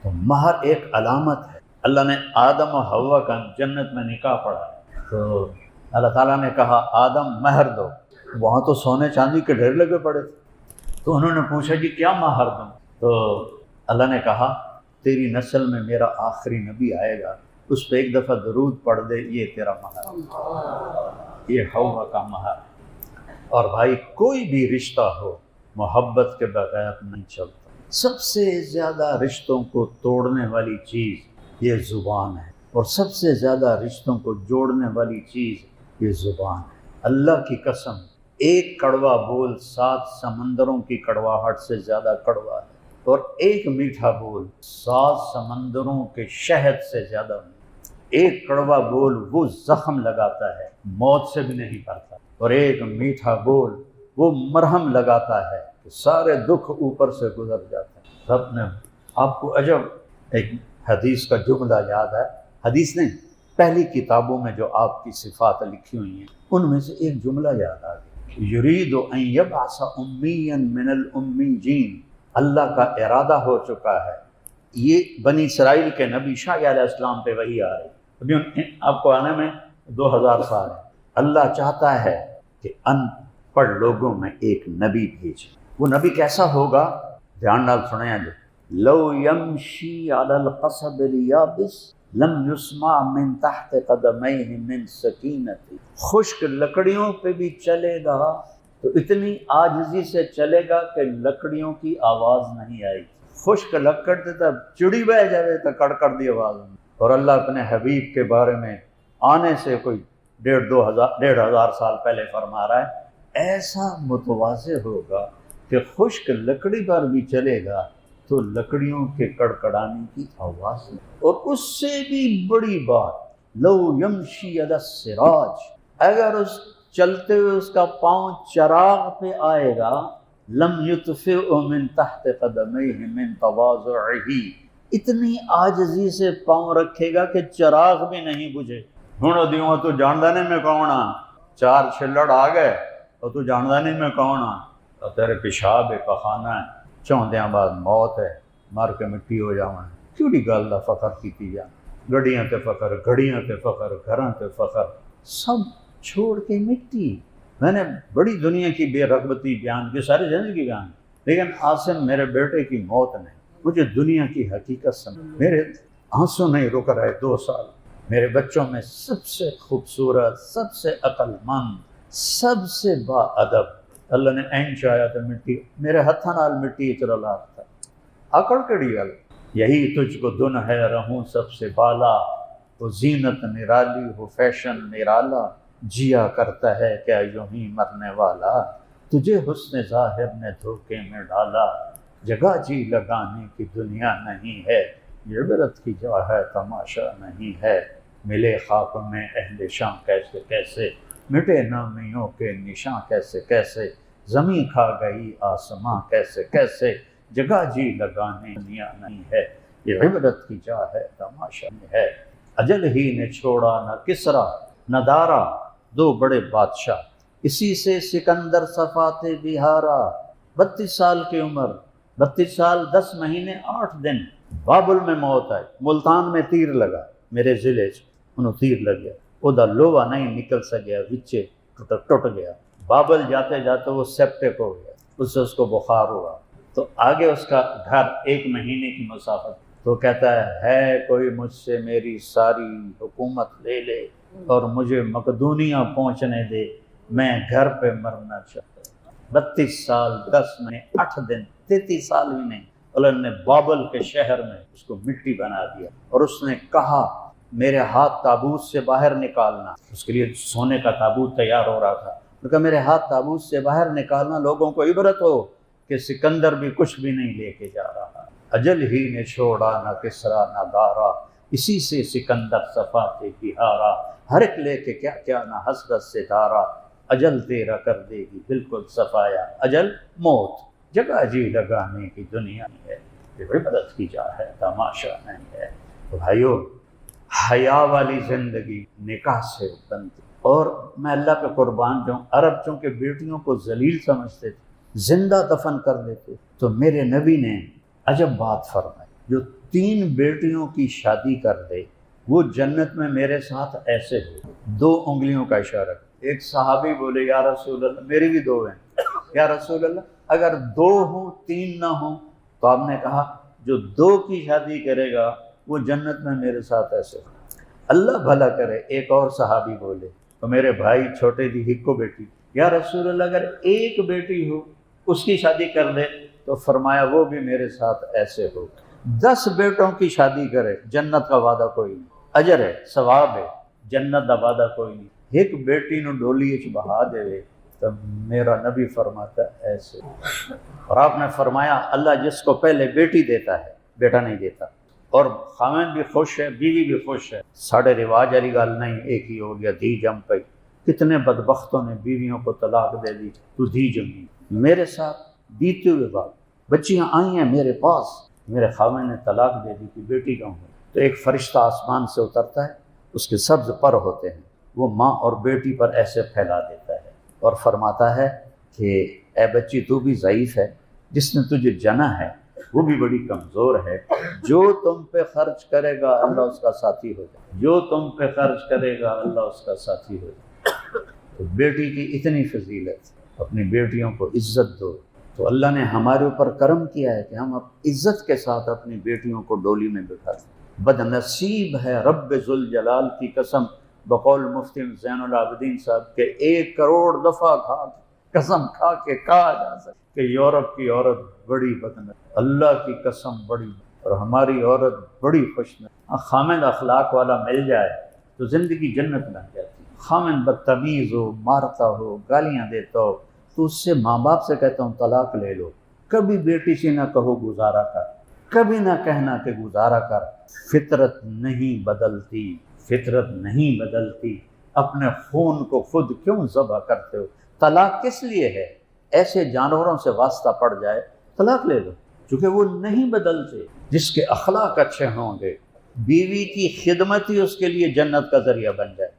تو مہر ایک علامت ہے. اللہ نے آدم و حوا کا جنت میں نکاح پڑھا تو اللہ تعالیٰ نے کہا آدم مہر دو. وہاں تو سونے چاندی کے ڈھیر لگے پڑے تھے. تو انہوں نے پوچھا جی کیا مہر دوں؟ تو اللہ نے کہا تیری نسل میں میرا آخری نبی آئے گا، اس پہ ایک دفعہ درود پڑھ دے، یہ تیرا مہر، یہ حوا کا مہر. اور بھائی کوئی بھی رشتہ ہو محبت کے بغیر نہیں چلتا. سب سے زیادہ رشتوں کو توڑنے والی چیز یہ زبان ہے، اور سب سے زیادہ رشتوں کو جوڑنے والی چیز یہ زبان ہے. اللہ کی قسم، ایک کڑوا بول 7 سمندروں کی کڑواہٹ سے زیادہ کڑوا ہے، اور ایک میٹھا بول 7 سمندروں کے شہد سے زیادہ. ایک کڑوا بول وہ زخم لگاتا ہے، موت سے بھی نہیں کرتا، اور ایک میٹھا بول وہ مرہم لگاتا ہے کہ سارے دکھ اوپر سے گزر جاتے ہیں. سب نے آپ کو عجب ایک حدیث کا جملہ یاد ہے، حدیث نہیں، پہلی کتابوں میں جو آپ کی صفات لکھی ہوئی ہیں ان میں سے ایک جملہ یاد آ گیا، یرید ان یبعث امیا من الامیین. اللہ کا ارادہ ہو چکا ہے. یہ بنی اسرائیل کے نبی شاہ علیہ السلام پہ وحی آ رہی، ابھی آپ کو آنے میں 2000 سال ہے. اللہ چاہتا ہے کہ ان پڑھ لوگوں میں ایک نبی بھیجے. وہ نبی کیسا ہوگا؟ دھیان نال سنیں. جو لو یمشی علی القصب الیابس لم یسمع من تحت قدمیہ من سکینتی. خشک لکڑیوں پہ بھی چلے گا تو اتنی عاجزی سے چلے گا کہ لکڑیوں کی آواز نہیں آئے گی. خشک لکڑ تے تب چڑی بہ جائے تو کڑکڑ دی آواز. اور اللہ اپنے حبیب کے بارے میں آنے سے کوئی 1,500 سال پہلے فرما رہا ہے ایسا متواضع ہوگا کہ خشک لکڑی پر بھی چلے گا تو لکڑیوں کے کڑکڑانے کی آواز. اور اس سے بھی بڑی بات، لو یمشی علی السراج، اگر اس چلتے ہوئے اس کا پاؤں چراغ پہ آئے گا، لم یطفئ من تحت قدمیہ من تواضعہ، اتنی عاجزی سے پاؤں رکھے گا کہ چراغ بھی نہیں بجھے. ہوں دیوں تو جاندانے میں کون 4 چھلڑ آ گئے اور تو جاندا نہیں میں کون ہاں، تو تیرے پیشاب ہے پخانہ ہے، چوندیاں بعد موت ہے، مر کے مٹی ہو جاواں، کیڑی گل دا فخر کیتی جا، گڈیاں تے فخر، گھڑیاں تے فخر، گھراں تے فخر، سب چھوڑ کے مٹی۔ میں نے بڑی دنیا کی بے رغبتی بیان کی، ساری زندگی بیان کی، لیکن عاصم میرے بیٹے کی موت نے مجھے دنیا کی حقیقت سمجھ، میرے آنسو نہیں رک رہے 2 سال۔ میرے بچوں میں سب سے خوبصورت، سب سے عقل مند، سب سے با ادب، اللہ نے این چاہیا تو مٹی میرے ہتھاں نال مٹی چ رلا تھا۔ عقل کیڑی گل، یہی تجھ کو دن ہے رہوں سب سے بالا، وہ زینت نرالی ہو فیشن نرالا، جیا کرتا ہے کیا یوں ہی مرنے والا، تجھے حسن ظاہر نے دھوکے میں ڈالا، جگہ جی لگانے کی دنیا نہیں ہے، یہ عبرت کی جا ہے تماشا نہیں ہے، ملے خاک میں اہل شاں کیسے کیسے، مٹے نامیوں کے نشاں کیسے کیسے، زمین کھا گئی آسماں کیسے کیسے، جگہ جی لگانے دنیا نہیں ہے، یہ عبرت کی جا ہے تماشا نہیں ہے، اجل ہی نے چھوڑا نہ کسرا نہ دارا، 2 بڑے بادشاہ، اسی سے سکندر صفات بہارا، 32 سال کی عمر، 32 سال 10 مہینے 8 دن، بابل میں موت آئی، ملتان میں تیر لگا، میرے ضلع انہوں تیر لگ گیا، وہ دا لوہا نہیں نکل سکیا، وچے ٹوٹ گیا، بابل جاتے جاتے وہ سیپٹک ہو گیا، اس سے اس کو بخار ہوا، تو آگے اس کا گھر 1 مہینے کی مسافت، تو کہتا ہے کوئی مجھ سے میری ساری حکومت لے لے اور مجھے مقدونیہ پہنچنے دے، میں گھر پہ مرنا چاہتا ہوں۔ 32 سال 10 مہینے 8 دن، 33 سال بھی نہیں، اللہ نے بابل کے شہر میں اس کو مٹی بنا دیا، اور اس نے کہا میرے ہاتھ تابوت سے باہر نکالنا، اس کے لیے سونے کا تابوت تیار ہو رہا تھا، تو کہا میرے ہاتھ تابوت سے باہر نکالنا، لوگوں کو عبرت ہو کہ سکندر بھی کچھ بھی نہیں لے کے جا رہا، اجل ہی نے چھوڑا نہ کسرا نہ دارا، اسی سے سکندر صفات بہارا، ہر ایک لے کے کیا کیا نہ حسرت سے دارا، اجل تیرا کر دے گی بالکل صفایا، اجل موت، جگہ جی لگانے کی دنیا نہیں ہے، یہ عبرت کی جا ہے تماشا نہیں ہے۔ تو بھائیو، حیا والی زندگی نکاح سے بنتی، اور میں اللہ پہ قربان جاؤں، عرب چونکہ بیٹیوں کو ذلیل سمجھتے تھے، زندہ دفن کر دیتے، تو میرے نبی نے عجب بات فرمائی، جو 3 بیٹیوں کی شادی کر دے وہ جنت میں میرے ساتھ ایسے ہو، 2 انگلیوں کا اشارہ، ایک صحابی بولے یا رسول اللہ میری بھی 2 ہیں، یا رسول اللہ اگر 2 ہوں 3 نہ ہوں، تو آپ نے کہا جو 2 کی شادی کرے گا وہ جنت میں میرے ساتھ ایسے ہو۔ اللہ بھلا کرے، ایک اور صحابی بولے، تو میرے بھائی چھوٹے دی ہکو بیٹی، یا رسول اللہ اگر 1 بیٹی ہو اس کی شادی کر دے، تو فرمایا وہ بھی میرے ساتھ ایسے ہو۔ 10 بیٹوں کی شادی کرے، جنت کا وعدہ کوئی نہیں، اجر ہے ثواب ہے، جنت کا وعدہ کوئی نہیں، 1 بیٹی نو ڈولی وچ بہا دے تو میرا نبی فرماتا ہے ایسے۔ اور آپ نے فرمایا اللہ جس کو پہلے بیٹی دیتا ہے بیٹا نہیں دیتا، اور خاوند بھی خوش ہے بیوی بھی خوش ہے، ساڑھے رواج والی گل نہیں ایک ہی ہو گیا دھی جم پئی، کتنے بدبختوں نے بیویوں کو طلاق دے دی، تو دھی جمی، میرے ساتھ بیتے ہوئے بات، بچیاں آئی ہیں میرے پاس، میرے خاوند نے طلاق دے دی کہ بیٹی کہوں گی، تو ایک فرشتہ آسمان سے اترتا ہے، اس کے سبز پر ہوتے ہیں، وہ ماں اور بیٹی پر ایسے پھیلا دیتا ہے اور فرماتا ہے کہ اے بچی تو بھی ضعیف ہے، جس نے تجھے جنا ہے وہ بھی بڑی کمزور ہے، جو تم پہ خرچ کرے گا اللہ اس کا ساتھی ہو جائے، جو تم پہ خرچ کرے گا اللہ اس کا ساتھی ہو جائے۔ تو بیٹی کی اتنی فضیلت، اپنی بیٹیوں کو عزت دو، تو اللہ نے ہمارے اوپر کرم کیا ہے کہ ہم عزت کے ساتھ اپنی بیٹیوں کو ڈولی میں بٹھا دیں۔ بد نصیب ہے رب ذوالجلال کی قسم، بقول مفتی زین العابدین صاحب کے 1 کروڑ دفعہ قسم کھا کے کہا جا سکتا کہ یورپ کی عورت بڑی بدنصیب، اللہ کی قسم بڑی، اور ہماری عورت بڑی خوش نصیب۔ خامد اخلاق والا مل جائے تو زندگی جنت بن جاتی، خامد بدتمیز ہو، مارتا ہو، گالیاں دیتا ہو، تو اس سے ماں باپ سے کہتا ہوں طلاق لے لو، کبھی بیٹی سے نہ کہو گزارا کر، کبھی نہ کہنا کہ گزارا کر، فطرت نہیں بدلتی، فطرت نہیں بدلتی، اپنے خون کو خود کیوں ذبح کرتے ہو؟ طلاق کس لیے ہے؟ ایسے جانوروں سے واسطہ پڑ جائے طلاق لے لو، چونکہ وہ نہیں بدلتے۔ جس کے اخلاق اچھے ہوں گے، بیوی کی خدمت ہی اس کے لیے جنت کا ذریعہ بن جائے۔